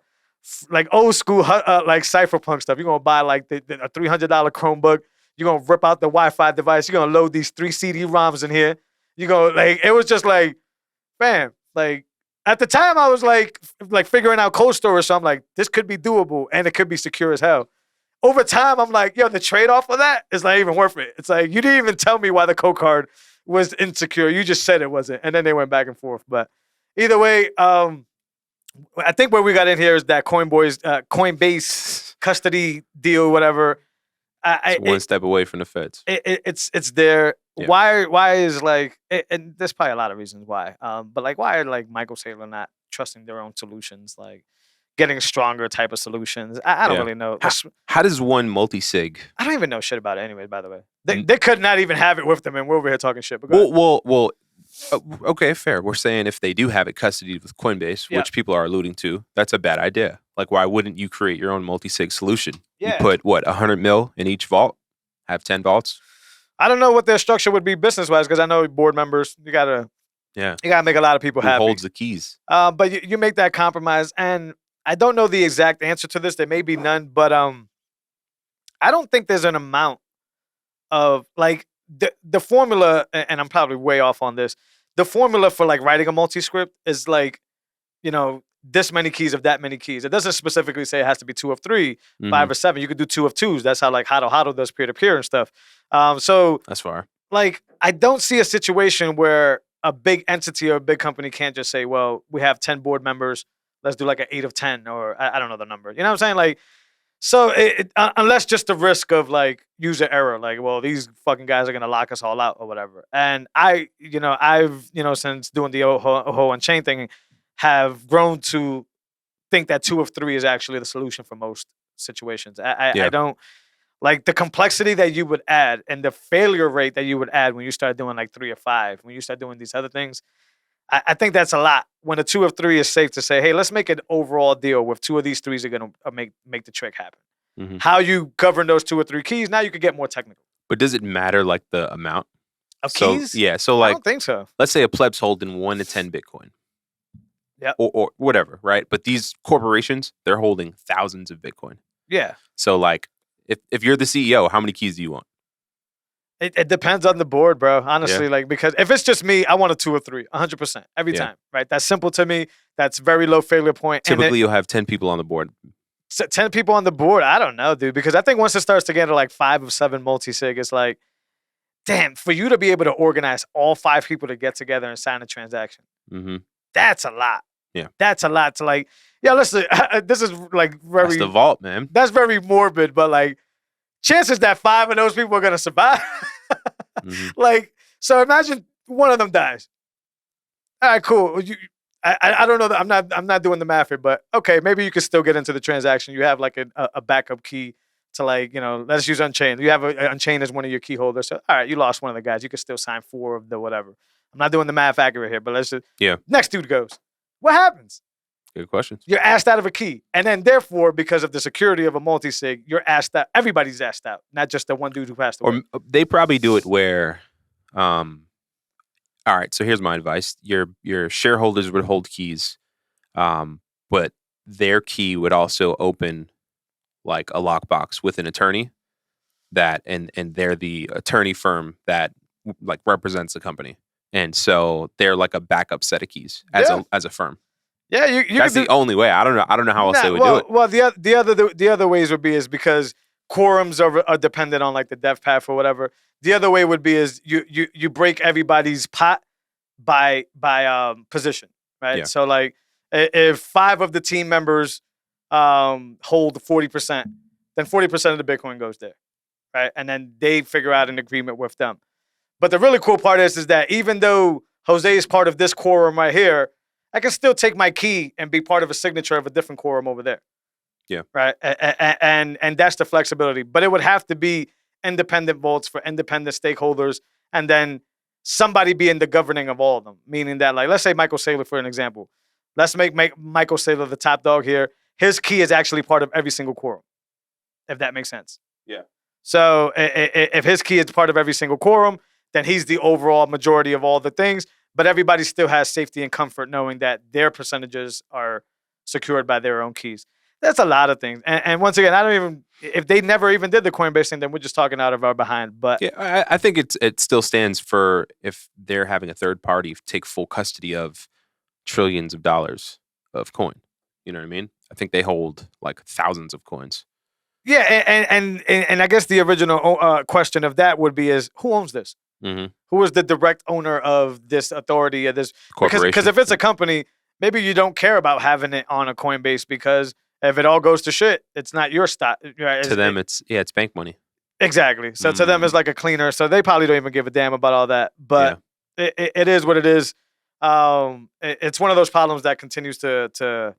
old school like cypherpunk stuff. You're gonna buy like a $300 Chromebook. You're gonna rip out the Wi-Fi device. You're gonna load these 3 CD-ROMs in here. You go like it was just like, bam. Like at the time I was like figuring out cold storage. So I'm like, this could be doable and it could be secure as hell. Over time, I'm like, yo, the trade-off of that is not even worth it. It's like you didn't even tell me why the code card was insecure. You just said it wasn't, and then they went back and forth. But either way, I think where we got in here is that Coinbase custody deal, whatever.
It's one step away from the feds.
It's there.
Yeah.
Why is like, and there's probably a lot of reasons why. But like, why are like Michael Saylor not trusting their own solutions, like getting stronger type of solutions? I don't really know.
How does one multi-sig?
I don't even know shit about it anyway, by the way. They could not even have it with them, and we're over here talking shit. But
Well, okay, fair. We're saying if they do have it custodied with Coinbase, which people are alluding to, that's a bad idea. Like, why wouldn't you create your own multi-sig solution?
Yeah.
You put, 100 mil in each vault? Have 10 vaults?
I don't know what their structure would be business-wise, because I know board members, you gotta make a lot of people happy.
Who holds the keys?
But you make that compromise, and I don't know the exact answer to this. There may be none, but I don't think there's an amount of like the formula, and I'm probably way off on this. The formula for like writing a multi-script is like, you know, this many keys of that many keys. It doesn't specifically say it has to be 2 of 3, 5 or 7. You could do 2 of 2s. That's how like Hodl does peer-to-peer and stuff. So
that's far.
Like, I don't see a situation where a big entity or a big company can't just say, well, we have 10 board members. Let's do like an 8 of 10, or I don't know the number. You know what I'm saying? Like, so unless just the risk of like user error, like, well, these fucking guys are gonna lock us all out or whatever. And I've since doing the whole Unchained thing, have grown to think that 2 of 3 is actually the solution for most situations. I don't like the complexity that you would add and the failure rate that you would add when you start doing like 3 of 5, when you start doing these other things. I think that's a lot. When a 2 of 3 is safe to say, hey, let's make an overall deal with 2 of these 3s are going to make the trick happen.
Mm-hmm.
How you govern those 2 or 3 keys, now you could get more technical.
But does it matter like the amount?
Of
So
keys?
yeah, so
I
like
don't think so.
let's say a pleb's holding 1 to 10 Bitcoin.
Yep.
Or whatever, right? But these corporations, they're holding thousands of Bitcoin.
Yeah.
So like if you're the CEO, how many keys do you want?
It depends on the board, bro. Honestly,
Yeah.
like because if it's just me, I want a 2 or 3, 100% every
Yeah.
time. Right? That's simple to me. That's very low failure point.
Typically, you'll have 10 people on the board.
10 people on the board. I don't know, dude. Because I think once it starts to get to like 5 of 7 multi-sig, it's like, damn, for you to be able to organize all 5 people to get together and sign a transaction,
Mm-hmm.
that's a lot.
Yeah.
That's a lot to like, yeah, listen, this is like very.
That's the vault, man.
That's very morbid, but like, chances that 5 of those people are going to survive.
Mm-hmm.
Like, so imagine one of them dies. All right, cool. I don't know that I'm not doing the math here, but okay, maybe you could still get into the transaction. You have like a backup key to like, let's use Unchained. You have Unchained as one of your key holders. So all right, you lost one of the guys. You could still sign 4 of the whatever. I'm not doing the math accurate here, but let's just next dude goes. What happens?
Good question.
You're asked out of a key. And then therefore, because of the security of a multi-sig, you're asked out. Everybody's asked out, not just the one dude who passed away.
Or they probably do it where all right, so here's my advice. Your shareholders would hold keys, but their key would also open like a lockbox with an attorney that and they're the attorney firm that like represents the company. And so they're like a backup set of keys as a firm.
Yeah, you
that's the only way. I don't know how else they would do it.
Well, the other ways would be is because quorums are dependent on like the dev path or whatever. The other way would be is you break everybody's pot by position, right?
Yeah.
So like if 5 of the team members hold 40%, then 40% of the Bitcoin goes there, right? And then they figure out an agreement with them. But the really cool part is that even though Jose is part of this quorum right here, I can still take my key and be part of a signature of a different quorum over there.
Yeah.
Right. And that's the flexibility. But it would have to be independent votes for independent stakeholders, and then somebody being the governing of all of them. Meaning that, like, let's say Michael Saylor, for an example. Let's make Michael Saylor the top dog here. His key is actually part of every single quorum, if that makes sense.
Yeah.
So if his key is part of every single quorum, then he's the overall majority of all the things. But everybody still has safety and comfort knowing that their percentages are secured by their own keys. That's a lot of things. And once again, I don't even, if they never even did the Coinbase thing, then we're just talking out of our behind. But
yeah, I think it still stands for if they're having a third party take full custody of trillions of dollars of coin. You know what I mean? I think they hold like thousands of coins.
Yeah, and I guess the original question of that would be is who owns this?
Mm-hmm.
Who is the direct owner of this authority of this
corporation?
Because if it's a company, maybe you don't care about having it on a Coinbase because if it all goes to shit, it's not your stock. Right?
To them, it's bank money.
Exactly. So to them, it's like a cleaner. So they probably don't even give a damn about all that. But it is what it is. It's one of those problems that continues to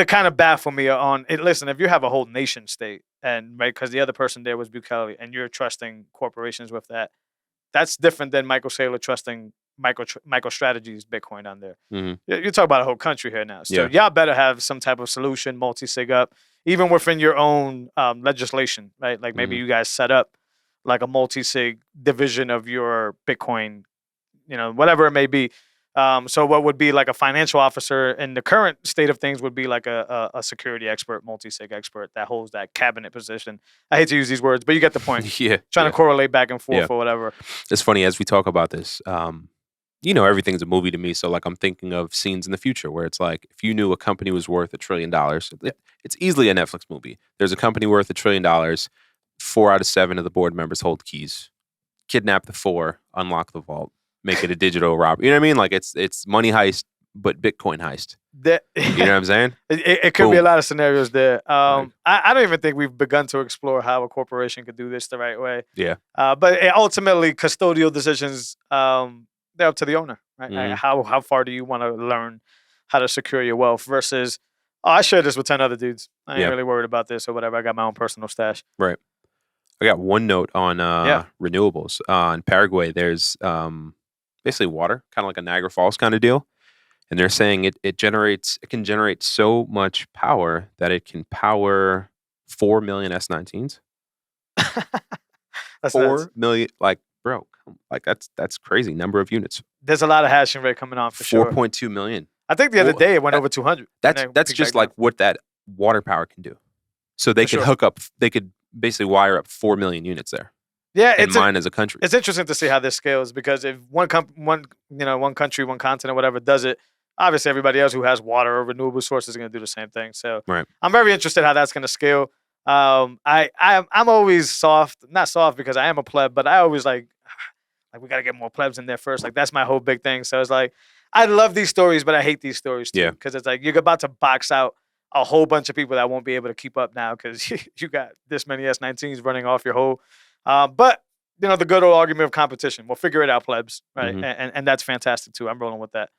kind of baffle me on it. Listen, if you have a whole nation state and right, because the other person there was Bukele and you're trusting corporations with that, that's different than Michael Saylor trusting MicroStrategy's Bitcoin on there.
Mm-hmm.
You're talking about a whole country here now. So y'all better have some type of solution, multi-sig up, even within your own legislation, right? Like maybe you guys set up like a multi-sig division of your Bitcoin, whatever it may be. So what would be like a financial officer in the current state of things would be like a security expert, multi-sig expert that holds that cabinet position. I hate to use these words, but you get the point.
Yeah.
Trying to correlate back and forth or whatever.
It's funny as we talk about this, everything's a movie to me. So like I'm thinking of scenes in the future where it's like, if you knew a company was worth $1 trillion, it's easily a Netflix movie. There's a company worth $1 trillion. 4 out of 7 of the board members hold keys. Kidnap the 4, unlock the vault. Make it a digital robbery. You know what I mean? Like it's money heist, but Bitcoin heist. You know what I'm saying?
It could be a lot of scenarios there. I don't even think we've begun to explore how a corporation could do this the right way.
Yeah.
But ultimately, custodial decisions, they're up to the owner, right?
Mm-hmm.
How far do you want to learn how to secure your wealth versus, I share this with 10 other dudes. I ain't really worried about this or whatever. I got my own personal stash.
Right. I got one note on renewables. In Paraguay, there's basically water, kind of like a Niagara Falls kind of deal. And they're saying it can generate so much power that it can power 4 million S19s.
That's
4
nuts.
million. Like, bro, like that's crazy number of units.
There's a lot of hashing rate coming on for sure.
4.2 million.
I think the other day it went over 200.
That's just like what that water power can do. So they could hook up. They could basically wire up 4 million units there.
Yeah,
and mine as a country.
It's interesting to see how this scales because if one country, one continent, whatever does it, obviously everybody else who has water or renewable sources is going to do the same thing. So I'm very interested how that's going to scale. I'm always not soft because I am a pleb, but I always like we got to get more plebs in there first. Like that's my whole big thing. So it's like I love these stories, but I hate these stories too because it's like you're about to box out a whole bunch of people that won't be able to keep up now because you got this many S19s running off your whole. But the good old argument of competition. We'll figure it out, plebs, right? Mm-hmm. And that's fantastic too. I'm rolling with that.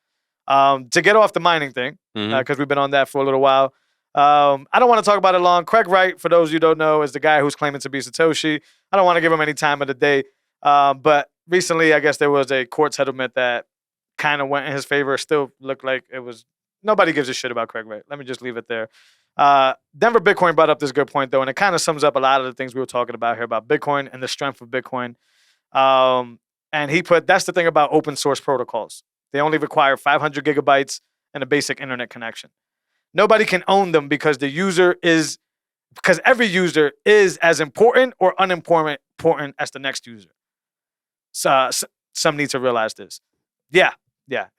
To get off the mining thing, because we've been on that for a little while. I don't want to talk about it long. Craig Wright, for those of you who don't know, is the guy who's claiming to be Satoshi. I don't want to give him any time of the day. But recently, I guess there was a court settlement that kind of went in his favor. Still looked like it was nobody gives a shit about Craig Wright. Let me just leave it there. Denver Bitcoin brought up this good point, though, and it kind of sums up a lot of the things we were talking about here about Bitcoin and the strength of Bitcoin. And he put, that's the thing about open source protocols. They only require 500 gigabytes and a basic internet connection. Nobody can own them because every user is as important or unimportant as the next user. So some need to realize this. Yeah.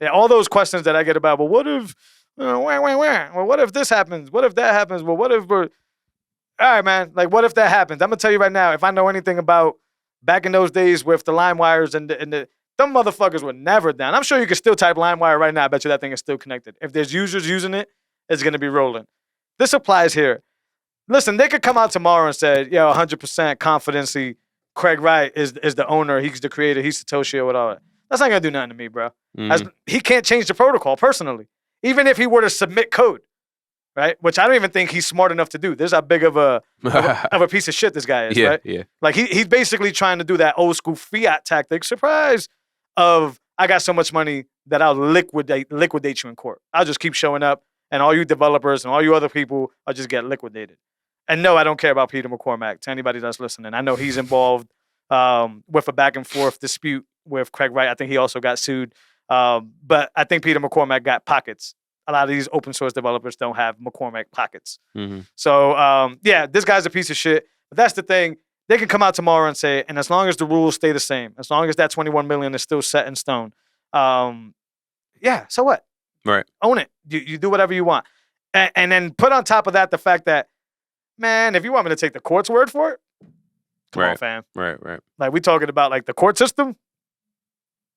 All those questions that I get about, well, what if, well, what if this happens? What if that happens? Well, what if all right, man, like what if that happens? I'm gonna tell you right now, if I know anything about back in those days with the LimeWires and them motherfuckers were never down. I'm sure you can still type LimeWire right now. I bet you that thing is still connected. If there's users using it, it's gonna be rolling. This applies here. Listen, they could come out tomorrow and say, 100% confidency, Craig Wright is the owner, he's the creator, he's Satoshi or whatever. That's not gonna do nothing to me, bro. He can't change the protocol personally. Even if he were to submit code, right? Which I don't even think he's smart enough to do. This is how big of a piece of shit this guy is, right?
Yeah.
Like he's basically trying to do that old school fiat tactic, surprise, of I got so much money that I'll liquidate you in court. I'll just keep showing up and all you developers and all you other people will just get liquidated. And no, I don't care about Peter McCormack. To anybody that's listening, I know he's involved with a back and forth dispute with Craig Wright. I think he also got sued. But I think Peter McCormack got pockets. A lot of these open source developers don't have McCormack pockets. So, this guy's a piece of shit. But that's the thing. They can come out tomorrow and say, and as long as the rules stay the same, as long as that 21 million is still set in stone, so what?
Right.
Own it. You do whatever you want. And then put on top of that the fact that, man, if you want me to take the court's word for it, come on, fam.
Right.
Like, we talking about, like, the court system?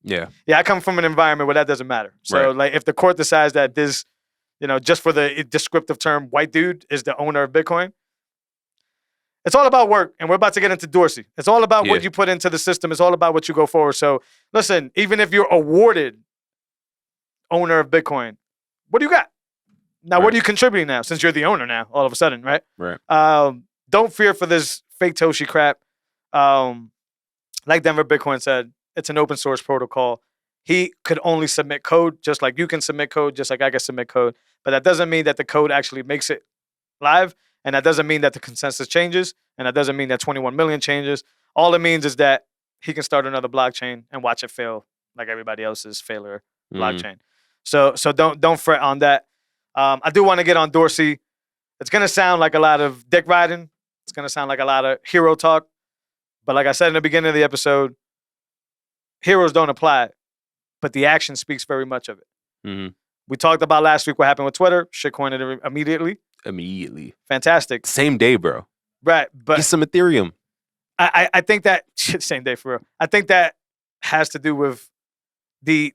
Yeah,
I come from an environment where that doesn't matter. So, like, if the court decides that this, just for the descriptive term, white dude is the owner of Bitcoin, it's all about work. And we're about to get into Dorsey. It's all about what you put into the system. It's all about what you go forward. So, listen, even if you're awarded owner of Bitcoin, what do you got? Now, what are you contributing now since you're the owner now, all of a sudden, right?
Right.
Don't fear for this fake Toshi crap. Like Denver Bitcoin said, it's an open source protocol. He could only submit code just like you can submit code, just like I can submit code. But that doesn't mean that the code actually makes it live. And that doesn't mean that the consensus changes. And that doesn't mean that 21 million changes. All it means is that he can start another blockchain and watch it fail like everybody else's failure blockchain. So don't fret on that. I do want to get on Dorsey. It's going to sound like a lot of dick riding. It's going to sound like a lot of hero talk. But like I said in the beginning of the episode, heroes don't apply, but the action speaks very much of it. We talked about last week what happened with Twitter. Shitcoined it immediately. Fantastic.
Same day, bro.
Right, but
get some Ethereum.
I think that same day for real. I think that has to do with the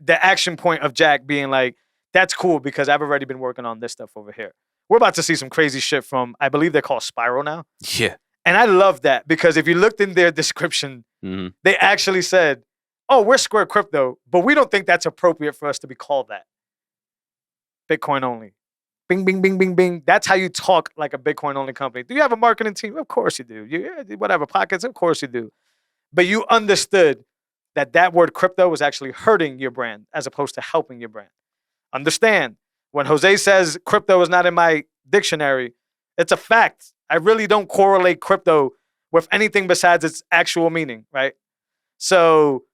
action point of Jack being like, that's cool because I've already been working on this stuff over here. We're about to see some crazy shit from, I believe they're called Spiral now.
Yeah.
And I love that because if you looked in their description, they actually said, oh, we're Square Crypto, but we don't think that's appropriate for us to be called that. Bitcoin only. Bing, bing, bing, bing, bing. That's how you talk like a Bitcoin only company. Do you have a marketing team? Of course you do. Whatever, pockets? Of course you do. But you understood that word crypto was actually hurting your brand as opposed to helping your brand. Understand, when Jose says crypto is not in my dictionary, It's a fact. I really don't correlate crypto with anything besides its actual meaning, right? So,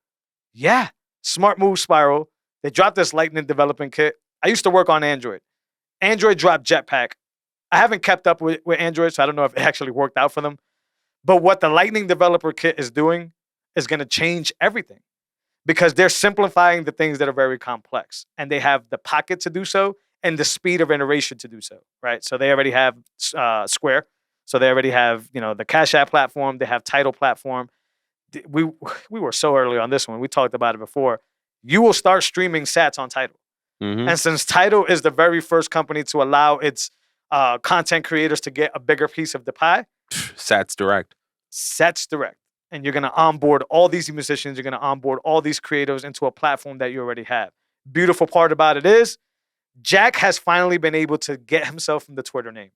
yeah, smart move, Spiral. They dropped this Lightning development kit. I used to work on Android. Android dropped Jetpack. I haven't kept up with Android, so I don't know if it actually worked out for them. But what the Lightning developer kit is doing is going to change everything because they're simplifying the things that are very complex, and they have the pocket to do so and the speed of iteration to do so, right? So they already have Square. So they already have, the Cash App platform. They have Tidal platform. We were so early on this one. We talked about it before. You will start streaming sats on Tidal.
Mm-hmm.
And since Tidal is the very first company to allow its content creators to get a bigger piece of the pie.
Sats Direct.
And you're going to onboard all these musicians. You're going to onboard all these creators into a platform that you already have. Beautiful part about it is Jack has finally been able to get himself from the Twitter name.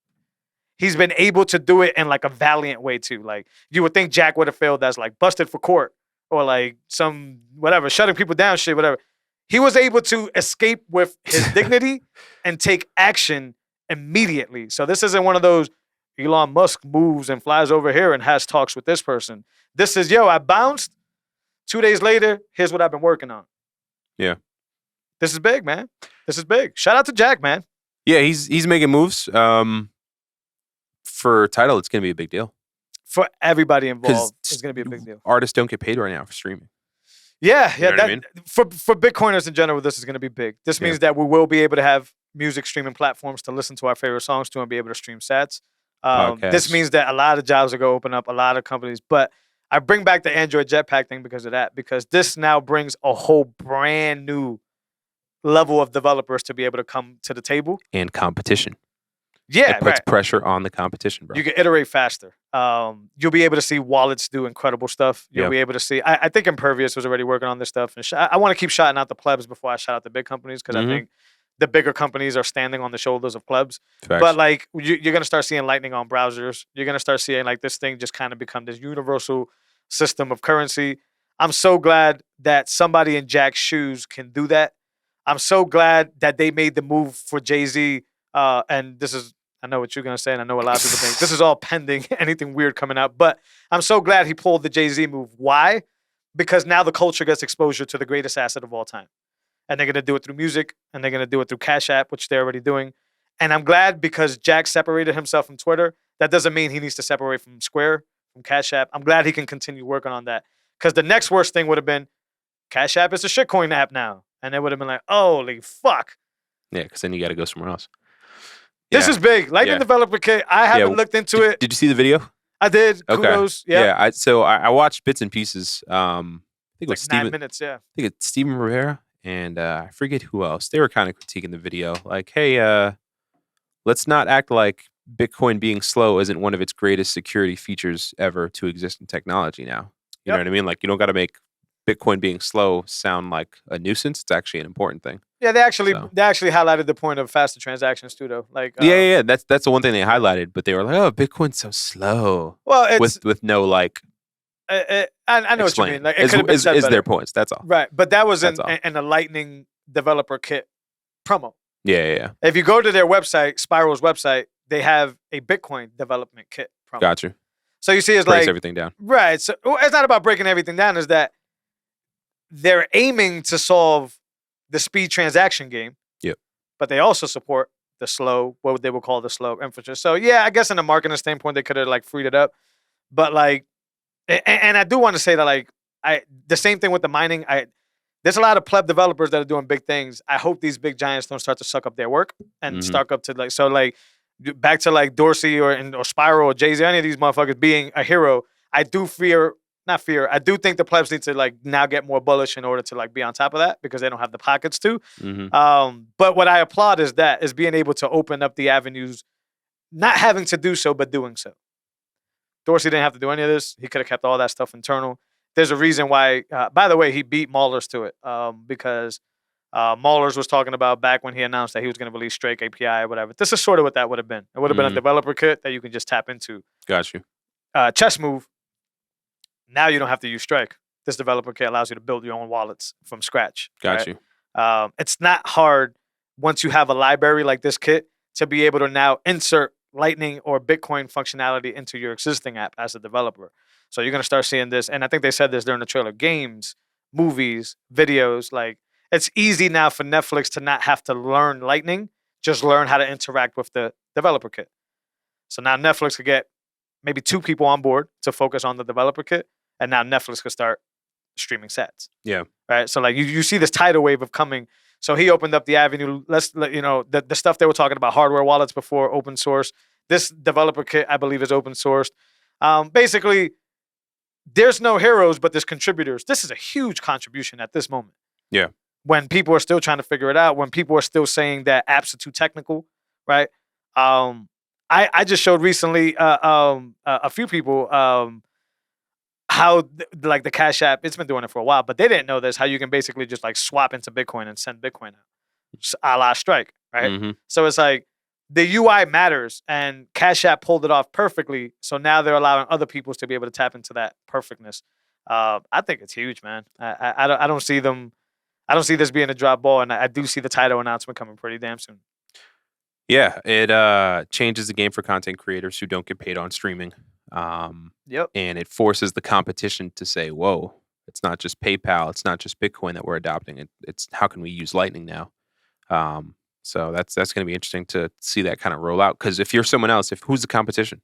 He's been able to do it in like a valiant way too. Like you would think Jack would have failed as like busted for court or like some whatever, shutting people down shit, whatever. He was able to escape with his dignity and take action immediately. So this isn't one of those Elon Musk moves and flies over here and has talks with this person. This is, I bounced. 2 days later, here's what I've been working on.
Yeah.
This is big, man. This is big. Shout out to Jack, man.
Yeah, he's making moves. For Tidal, it's going to be a big deal.
For everybody involved, it's going to be a big deal.
Artists don't get paid right now for streaming.
Yeah.
You know what I mean?
For Bitcoiners in general, this is going to be big. This means that we will be able to have music streaming platforms to listen to our favorite songs to and be able to stream sats. This means that a lot of jobs are going to open up, a lot of companies. But I bring back the Android Jetpack thing because of that, because this now brings a whole brand new level of developers to be able to come to the table.
And competition.
Yeah,
it puts pressure on the competition, bro.
You can iterate faster. You'll be able to see wallets do incredible stuff. You'll be able to see. I think Impervious was already working on this stuff, and I want to keep shouting out the plebs before I shout out the big companies because I think the bigger companies are standing on the shoulders of plebs.
Facts.
But like you're gonna start seeing Lightning on browsers. You're gonna start seeing like this thing just kind of become this universal system of currency. I'm so glad that somebody in Jack's shoes can do that. I'm so glad that they made the move for Jay-Z. And this is. I know what you're going to say, and I know a lot of people think this is all pending anything weird coming out. But I'm so glad he pulled the Jay-Z move. Why? Because now the culture gets exposure to the greatest asset of all time. And they're going to do it through music, and they're going to do it through Cash App, which they're already doing. And I'm glad because Jack separated himself from Twitter. That doesn't mean he needs to separate from Square, from Cash App. I'm glad he can continue working on that. Because the next worst thing would have been Cash App is a shitcoin app now. And it would have been like, holy fuck.
Yeah, because then you got to go somewhere else.
This is big. Lightning developer kit. I haven't looked into it.
Did you see the video?
I did.
Okay.
Kudos.
Yeah. I watched bits and pieces. I think it was
9 minutes. Yeah.
I think it's Steven Rivera and I forget who else. They were kind of critiquing the video, like, "Hey, let's not act like Bitcoin being slow isn't one of its greatest security features ever to exist in technology now." You know what I mean? Like, you don't got to make Bitcoin being slow sound like a nuisance. It's actually an important thing.
Yeah, they actually highlighted the point of faster transactions too, though. Like,
yeah. That's the one thing they highlighted, but they were like, "Oh, Bitcoin's so slow."
Well, it's
with no like.
I know what you mean. Like, it
is their points? That's all.
Right, but that was in a Lightning developer kit promo.
Yeah.
If you go to their website, Spiral's website, they have a Bitcoin development kit promo.
Got you.
So you see, it's
breaks
like
everything down.
Right. So it's not about breaking everything down. Is that they're aiming to solve the speed transaction game.
Yep.
But they also support the slow, what they would call the slow infrastructure. So yeah, I guess in a marketing standpoint, they could have like freed it up. But like, and I do want to say that like, the same thing with the mining. There's a lot of pleb developers that are doing big things. I hope these big giants don't start to suck up their work and start up to like, so like back to like Dorsey or Spiral or Jay-Z, any of these motherfuckers being a hero. I do I do think the plebs need to like now get more bullish in order to like be on top of that because they don't have the pockets to. But what I applaud is being able to open up the avenues, not having to do so, but doing so. Dorsey didn't have to do any of this. He could have kept all that stuff internal. There's a reason why, by the way, he beat Maulers to it because Maulers was talking about back when he announced that he was going to release Strake API or whatever. This is sort of what that would have been. It would have been a developer kit that you can just tap into.
Got you.
Chess move. Now you don't have to use Strike. This developer kit allows you to build your own wallets from scratch.
Got you.
It's not hard once you have a library like this kit to be able to now insert Lightning or Bitcoin functionality into your existing app as a developer. So you're gonna start seeing this, and I think they said this during the trailer. Games, movies, videos, like it's easy now for Netflix to not have to learn Lightning, just learn how to interact with the developer kit. So now Netflix could get maybe 2 people on board to focus on the developer kit, and now Netflix could start streaming sets.
Yeah.
Right. So like you see this tidal wave of coming. So he opened up the avenue. Let's the stuff they were talking about, hardware wallets before, open source. This developer kit, I believe, is open sourced. Basically, there's no heroes, but there's contributors. This is a huge contribution at this moment.
Yeah.
When people are still trying to figure it out, when people are still saying that apps are too technical, right? I just showed recently a few people how like the Cash App, it's been doing it for a while, but they didn't know this, how you can basically just like swap into Bitcoin and send Bitcoin out, a la Strike, right?
Mm-hmm.
So it's like the UI matters, and Cash App pulled it off perfectly. So now they're allowing other people to be able to tap into that perfectness. I think it's huge, man. I don't see them. I don't see this being a drop ball, and I do see the title announcement coming pretty damn soon.
Yeah, it changes the game for content creators who don't get paid on streaming.
Yep.
And it forces the competition to say, whoa, it's not just PayPal, it's not just Bitcoin that we're adopting. It's how can we use Lightning now? So that's going to be interesting to see that kind of roll out. Because if you're someone else, who's the competition?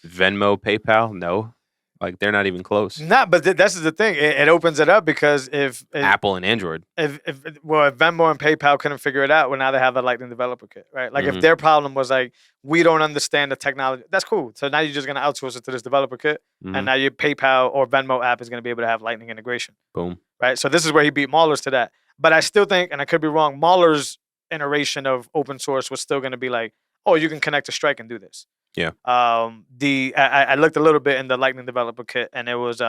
Venmo, PayPal? No. Like, they're not even close.
But this is the thing. It opens it up because if
Apple and Android.
If Venmo and PayPal couldn't figure it out, well, now they have the Lightning developer kit, right? Like if their problem was like, we don't understand the technology, that's cool. So now you're just going to outsource it to this developer kit, and now your PayPal or Venmo app is going to be able to have Lightning integration.
Boom.
Right? So this is where he beat Mahler's to that. But I still think, and I could be wrong, Mahler's iteration of open source was still going to be like, oh, you can connect to Strike and do this.
Yeah.
I looked a little bit in the Lightning developer kit, and it was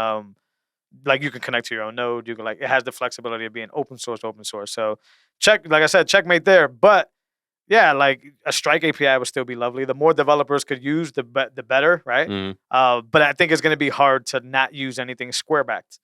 like you can connect to your own node. You can it has the flexibility of being open source. So like I said, checkmate there. But yeah, like a Strike API would still be lovely. The more developers could use, the better, right? But I think it's going to be hard to not use anything Square backed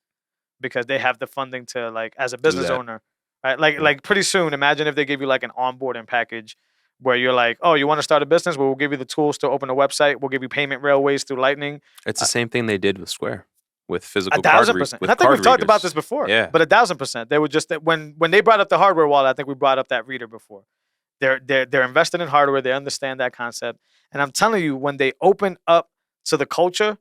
because they have the funding to, like, as a business owner, right? Like pretty soon, imagine if they give you like an onboarding package where you're like, oh, you want to start a business? Well, we'll give you the tools to open a website. We'll give you payment railways through Lightning.
It's the same thing they did with Square, with physical
1,000%. And I think we've talked about this before.
Yeah.
But 1,000%. They were just that when they brought up the hardware wallet, I think we brought up that reader before. They're invested in hardware. They understand that concept. And I'm telling you, when they open up to the culture,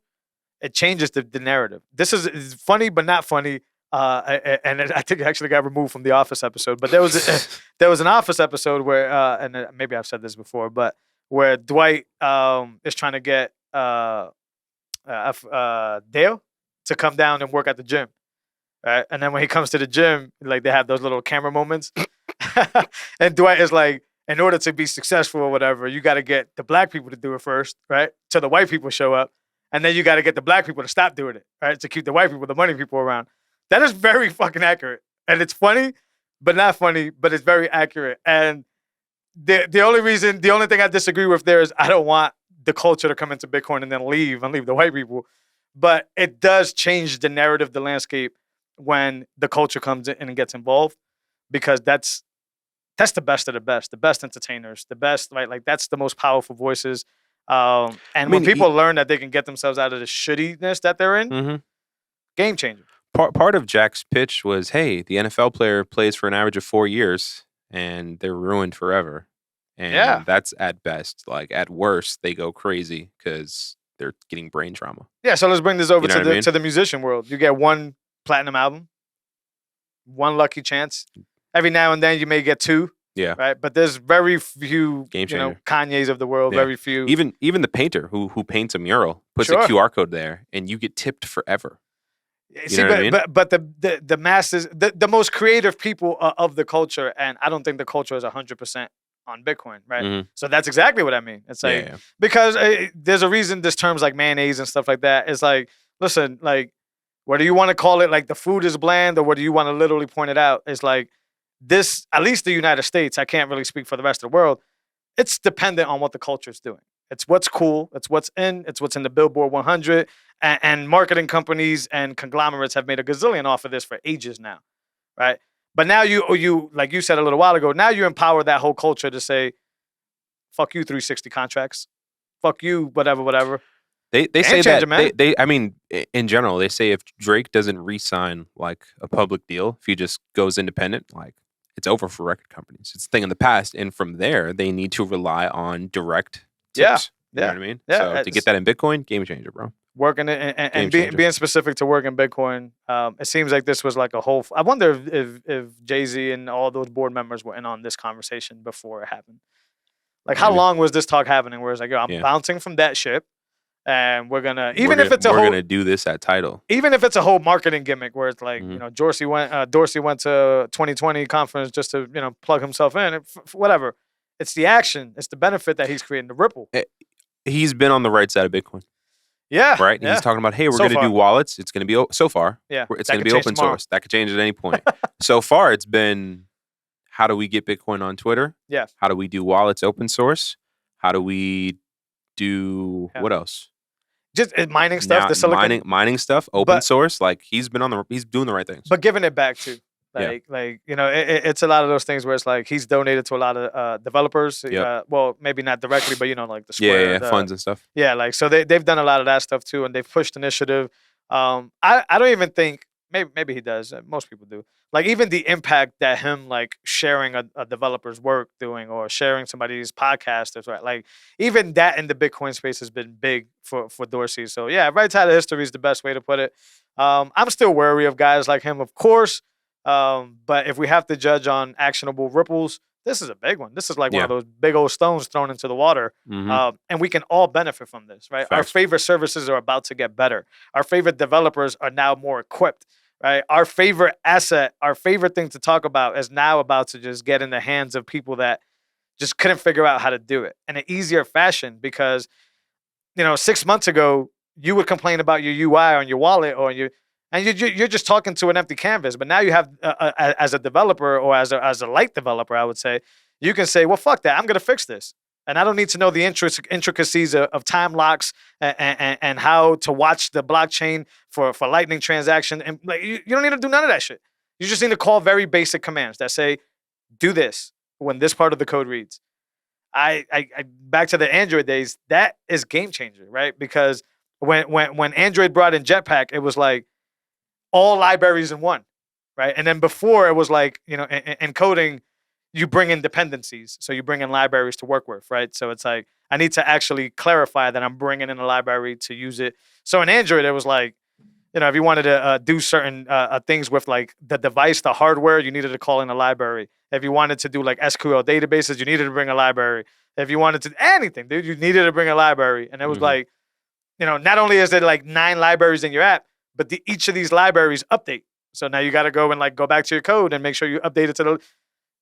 it changes the narrative. This is funny, but not funny. And I think it actually got removed from the Office episode. But there was an Office episode where, and maybe I've said this before, but where Dwight is trying to get Dale to come down and work at the gym, right? And then when he comes to the gym, like they have those little camera moments, and Dwight is like, in order to be successful or whatever, you got to get the black people to do it first, right? So the white people show up, and then you got to get the black people to stop doing it, right? To keep the white people, the money people around. That is very fucking accurate. And it's funny, but not funny, but it's very accurate. And the only thing I disagree with there is I don't want the culture to come into Bitcoin and then leave the white people. But it does change the narrative, the landscape when the culture comes in and gets involved, because that's the best of the best entertainers, the best, right? Like that's the most powerful voices. When people learn that they can get themselves out of the shittiness that they're in, game changer.
Part of Jack's pitch was, hey, the NFL player plays for an average of 4 years and they're ruined forever. And that's at best. Like at worst, they go crazy because they're getting brain trauma.
Yeah, so let's bring this over to the musician world. You get one platinum album, one lucky chance. Every now and then you may get 2.
Yeah.
Right. But there's very few,
game changer.
Kanye's of the world. Very few.
Even the painter who paints a mural puts a QR code there, and you get tipped forever.
See, but the masses, the most creative people of the culture, and I don't think the culture is 100% on Bitcoin, right? So that's exactly what I mean. It's like because there's a reason there's terms like mayonnaise and stuff like that. It's like, listen, like whether you want to call it like the food is bland or whether you want to literally point it out, it's like this. At least the United States, I can't really speak for the rest of the world. It's dependent on what the culture is doing. It's what's cool. It's what's in the Billboard 100. And marketing companies and conglomerates have made a gazillion off of this for ages now, right? But now you like you said a little while ago, now you empower that whole culture to say, Fuck you, 360 contracts. Fuck you, whatever.
They
Game
say
changer,
that
man.
they I mean, in general, they say if Drake doesn't re-sign like a public deal, if he just goes independent, like it's over for record companies. It's a thing in the past, and from there, they need to rely on direct tips. You know what I mean?
Yeah,
So to get that in Bitcoin, game changer, bro.
Working it and being specific to work in Bitcoin, it seems like this was like a whole. I wonder if Jay-Z and all those board members were in on this conversation before it happened. Like, how long was this talk happening? Where it's like, yo, I'm bouncing from that ship, and we're gonna if it's a whole,
we're gonna do this at Tidal.
Even if it's a whole marketing gimmick, where it's like, Dorsey went to 2020 conference just to plug himself in, whatever. It's the action, it's the benefit that he's creating, the ripple.
He's been on the right side of Bitcoin.
Yeah,
right.
Yeah.
He's talking about, hey, we're going to do wallets. It's going to be so far.
Yeah,
it's going to be open source. That could change at any point. So far, it's been, how do we get Bitcoin on Twitter?
Yeah.
How do we do wallets open source? How do we do what else?
Just mining stuff. The silicon
mining stuff. Open source. Like he's doing the right things.
But giving it back too. It's a lot of those things where it's like he's donated to a lot of developers. Well, maybe not directly, but like the Square,
funds and stuff.
Yeah, like so they've done a lot of that stuff too, and they've pushed initiative. I don't even think maybe he does. Most people do. Like even the impact that him like sharing a developer's work doing or sharing somebody's podcast is right. Like even that in the Bitcoin space has been big for Dorsey. So yeah, right side of history is the best way to put it. I'm still wary of guys like him, of course. But if we have to judge on actionable ripples, this is a big one. This is like one of those big old stones thrown into the water. And we can all benefit from this, right? Facts. Our favorite services are about to get better. Our favorite developers are now more equipped, right? Our favorite asset, our favorite thing to talk about is now about to just get in the hands of people that just couldn't figure out how to do it in an easier fashion because, 6 months ago, you would complain about your UI on your wallet or you're just talking to an empty canvas. But now you have, as a developer or as a light developer, I would say, you can say, well, fuck that. I'm going to fix this. And I don't need to know the intricacies of time locks and how to watch the blockchain for Lightning transaction. And like, you don't need to do none of that shit. You just need to call very basic commands that say, do this when this part of the code reads. I back to the Android days, that is game changer, right? Because when Android brought in Jetpack, it was like all libraries in one, right? And then before it was like, in coding, you bring in dependencies. So you bring in libraries to work with, right? So it's like, I need to actually clarify that I'm bringing in a library to use it. So in Android, it was like, if you wanted to do certain things with like the device, the hardware, you needed to call in a library. If you wanted to do like SQL databases, you needed to bring a library. If you wanted to anything, dude, you needed to bring a library. And it was like, not only is there like 9 libraries in your app, but each of these libraries update. So now you got to go and like go back to your code and make sure you update it to the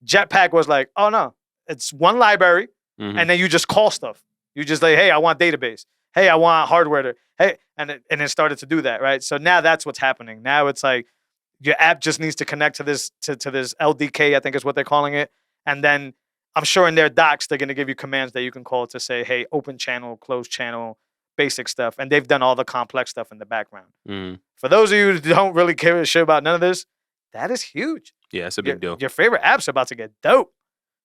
Jetpack was like, oh no, it's one library. And then you just call stuff. You just like, hey, I want database. Hey, I want hardware. Hey, and it started to do that, right? So now that's what's happening. Now it's like your app just needs to connect to this LDK, I think is what they're calling it. And then I'm sure in their docs, they're going to give you commands that you can call to say, hey, open channel, close channel, basic stuff. And they've done all the complex stuff in the background. For those of you who don't really care a shit about none of this, that is huge.
Yeah, it's a big deal.
Your favorite apps are about to get dope.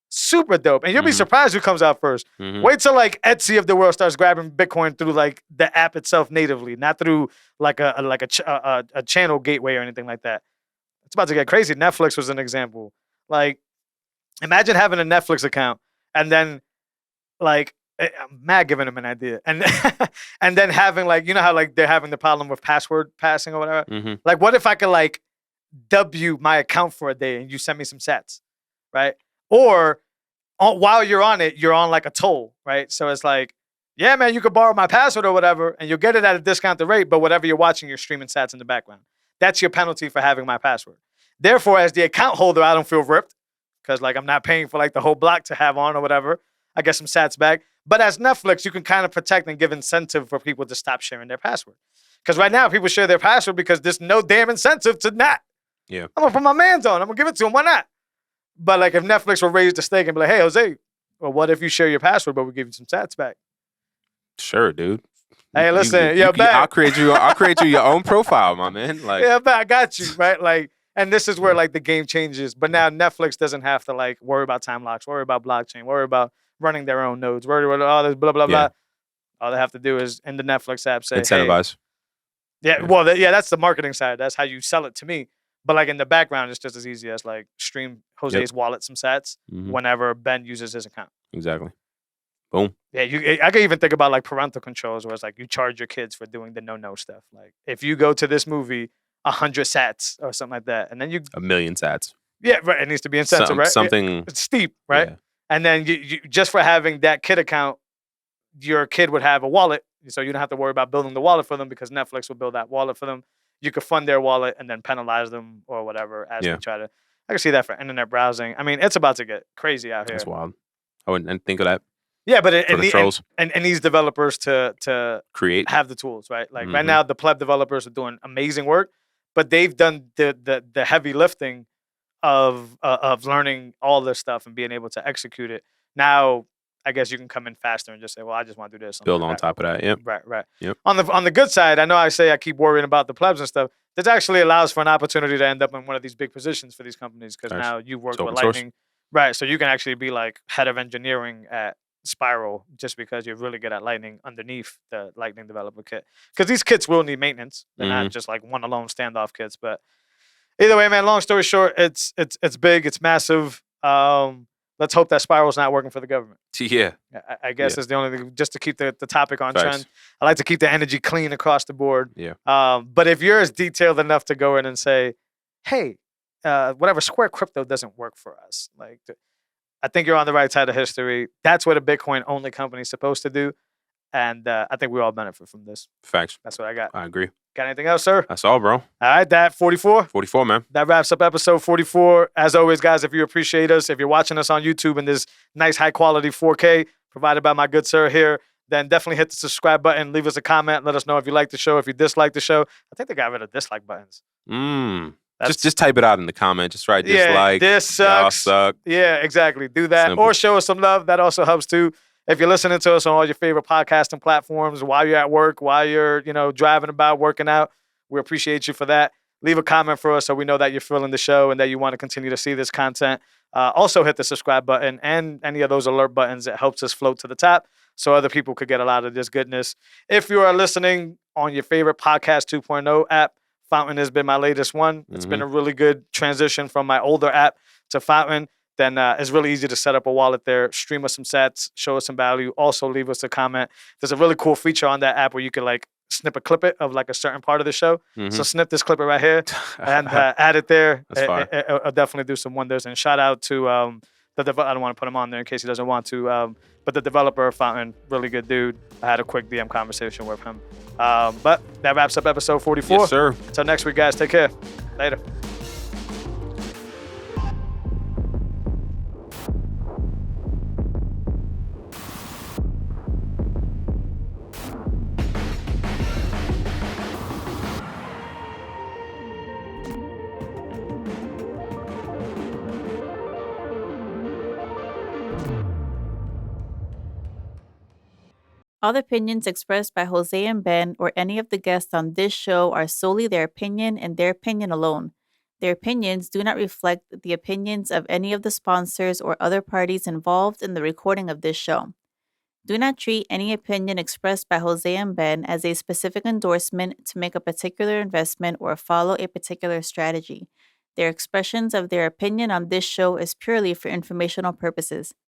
Super dope. And you'll be surprised who comes out first. Wait till like Etsy of the world starts grabbing Bitcoin through like the app itself natively, not through like a channel gateway or anything like that. It's about to get crazy. Netflix was an example. Like, imagine having a Netflix account and then like, I'm mad giving them an idea. And and then having like, how like they're having the problem with password passing or whatever. Like, what if I could like W my account for a day and you send me some sats, right? Or while you're on it, you're on like a toll, right? So it's like, yeah, man, you could borrow my password or whatever, and you'll get it at a discounted rate, but whatever you're watching, you're streaming sats in the background. That's your penalty for having my password. Therefore, as the account holder, I don't feel ripped because like I'm not paying for like the whole block to have on or whatever. I get some sats back. But as Netflix, you can kind of protect and give incentive for people to stop sharing their password. Because right now, people share their password because there's no damn incentive to not.
Yeah.
I'm going to put my man's on. I'm going to give it to him. Why not? But like if Netflix will raise the stake and be like, hey, Jose, well, what if you share your password, but we give you some sats back?
Sure, dude.
Hey, listen,
I'll create you your own profile, my man. Like,
yeah, but I got you, right? Like, And this is where like the game changes. But now Netflix doesn't have to like worry about time locks, worry about blockchain, worry about running their own nodes, worry about all this blah blah blah.
Yeah.
All they have to do is in the Netflix app say, hey,
Incentivize.
yeah,
Yeah.
well, that's the marketing side. That's how you sell it to me. But like in the background, it's just as easy as like stream Jose's wallet some sats
Mhm.
whenever Ben uses his account.
Exactly. Boom.
Yeah, I can even think about like parental controls where it's like you charge your kids for doing the no stuff. Like if you go to this movie, 100 sats or something like that, and then you
1,000,000 sats.
yeah, right, it needs to be incentive, right?
Something.
It's steep, right?
Yeah.
And then you just for having that kid account, your kid would have a wallet, so you don't have to worry about building the wallet for them because Netflix will build that wallet for them. You could fund their wallet and then penalize them or whatever as they try to. I can see that for internet browsing. I mean, it's about to get crazy out here.
That's wild. I wouldn't think of that.
Yeah, but and these developers to
Create.
have the tools, right? Like right now, the pleb developers are doing amazing work, but they've done the heavy lifting of learning all this stuff and being able to execute it. Now, I guess you can come in faster and just say, "Well, I just want to do this."
Build on top of that. Yep.
Right.
Yep.
On the good side, I know I say I keep worrying about the plebs and stuff. This actually allows for an opportunity to end up in one of these big positions for these companies because now you work with Lightning, right? So you can actually be like head of engineering at Spiral just because you're really good at Lightning underneath the Lightning developer kit. Because these kits will need maintenance. They're not just like one alone standoff kits. But either way, man, long story short, it's big, it's massive. Let's hope that Spiral's not working for the government.
Yeah.
I guess is the only thing, just to keep the topic on trend. I like to keep the energy clean across the board.
Yeah.
But if you're as detailed enough to go in and say, hey, whatever, Square Crypto doesn't work for us. Like, I think you're on the right side of history. That's what a Bitcoin only company is supposed to do. And I think we all benefit from this.
Facts.
That's what I got.
I agree.
Got anything else, sir?
That's all, bro.
All right, that 44?
44, man.
That wraps up episode 44. As always, guys, if you appreciate us, if you're watching us on YouTube in this nice high quality 4K provided by my good sir here, then definitely hit the subscribe button. Leave us a comment. Let us know if you like the show, if you dislike the show. I think they got rid of dislike buttons.
Just type it out in the comment. Just write dislike.
Yeah, this sucks.
Suck.
Yeah, exactly. Do that.
Simple.
Or show us some love. That also helps too. If you're listening to us on all your favorite podcasting platforms while you're at work, while you're, driving about, working out, we appreciate you for that. Leave a comment for us so we know that you're feeling the show and that you want to continue to see this content. Also hit the subscribe button and any of those alert buttons. It helps us float to the top so other people could get a lot of this goodness. If you are listening on your favorite Podcast 2.0 app, Fountain has been my latest one. It's been a really good transition from my older app to Fountain. Then it's really easy to set up a wallet there, stream us some sats, show us some value. Also leave us a comment. There's a really cool feature on that app where you can like snip a clip of like a certain part of the show. So snip this clip right here and add it there. It'll definitely do some wonders. And shout out to I don't want to put him on there in case he doesn't want to. But the developer of Fountain, really good dude. I had a quick DM conversation with him. But that wraps up episode 44.
Yes, sir.
Until next week, guys. Take care. Later.
All the opinions expressed by Jose and Ben or any of the guests on this show are solely their opinion and their opinion alone. Their opinions do not reflect the opinions of any of the sponsors or other parties involved in the recording of this show. Do not treat any opinion expressed by Jose and Ben as a specific endorsement to make a particular investment or follow a particular strategy. Their expressions of their opinion on this show is purely for informational purposes.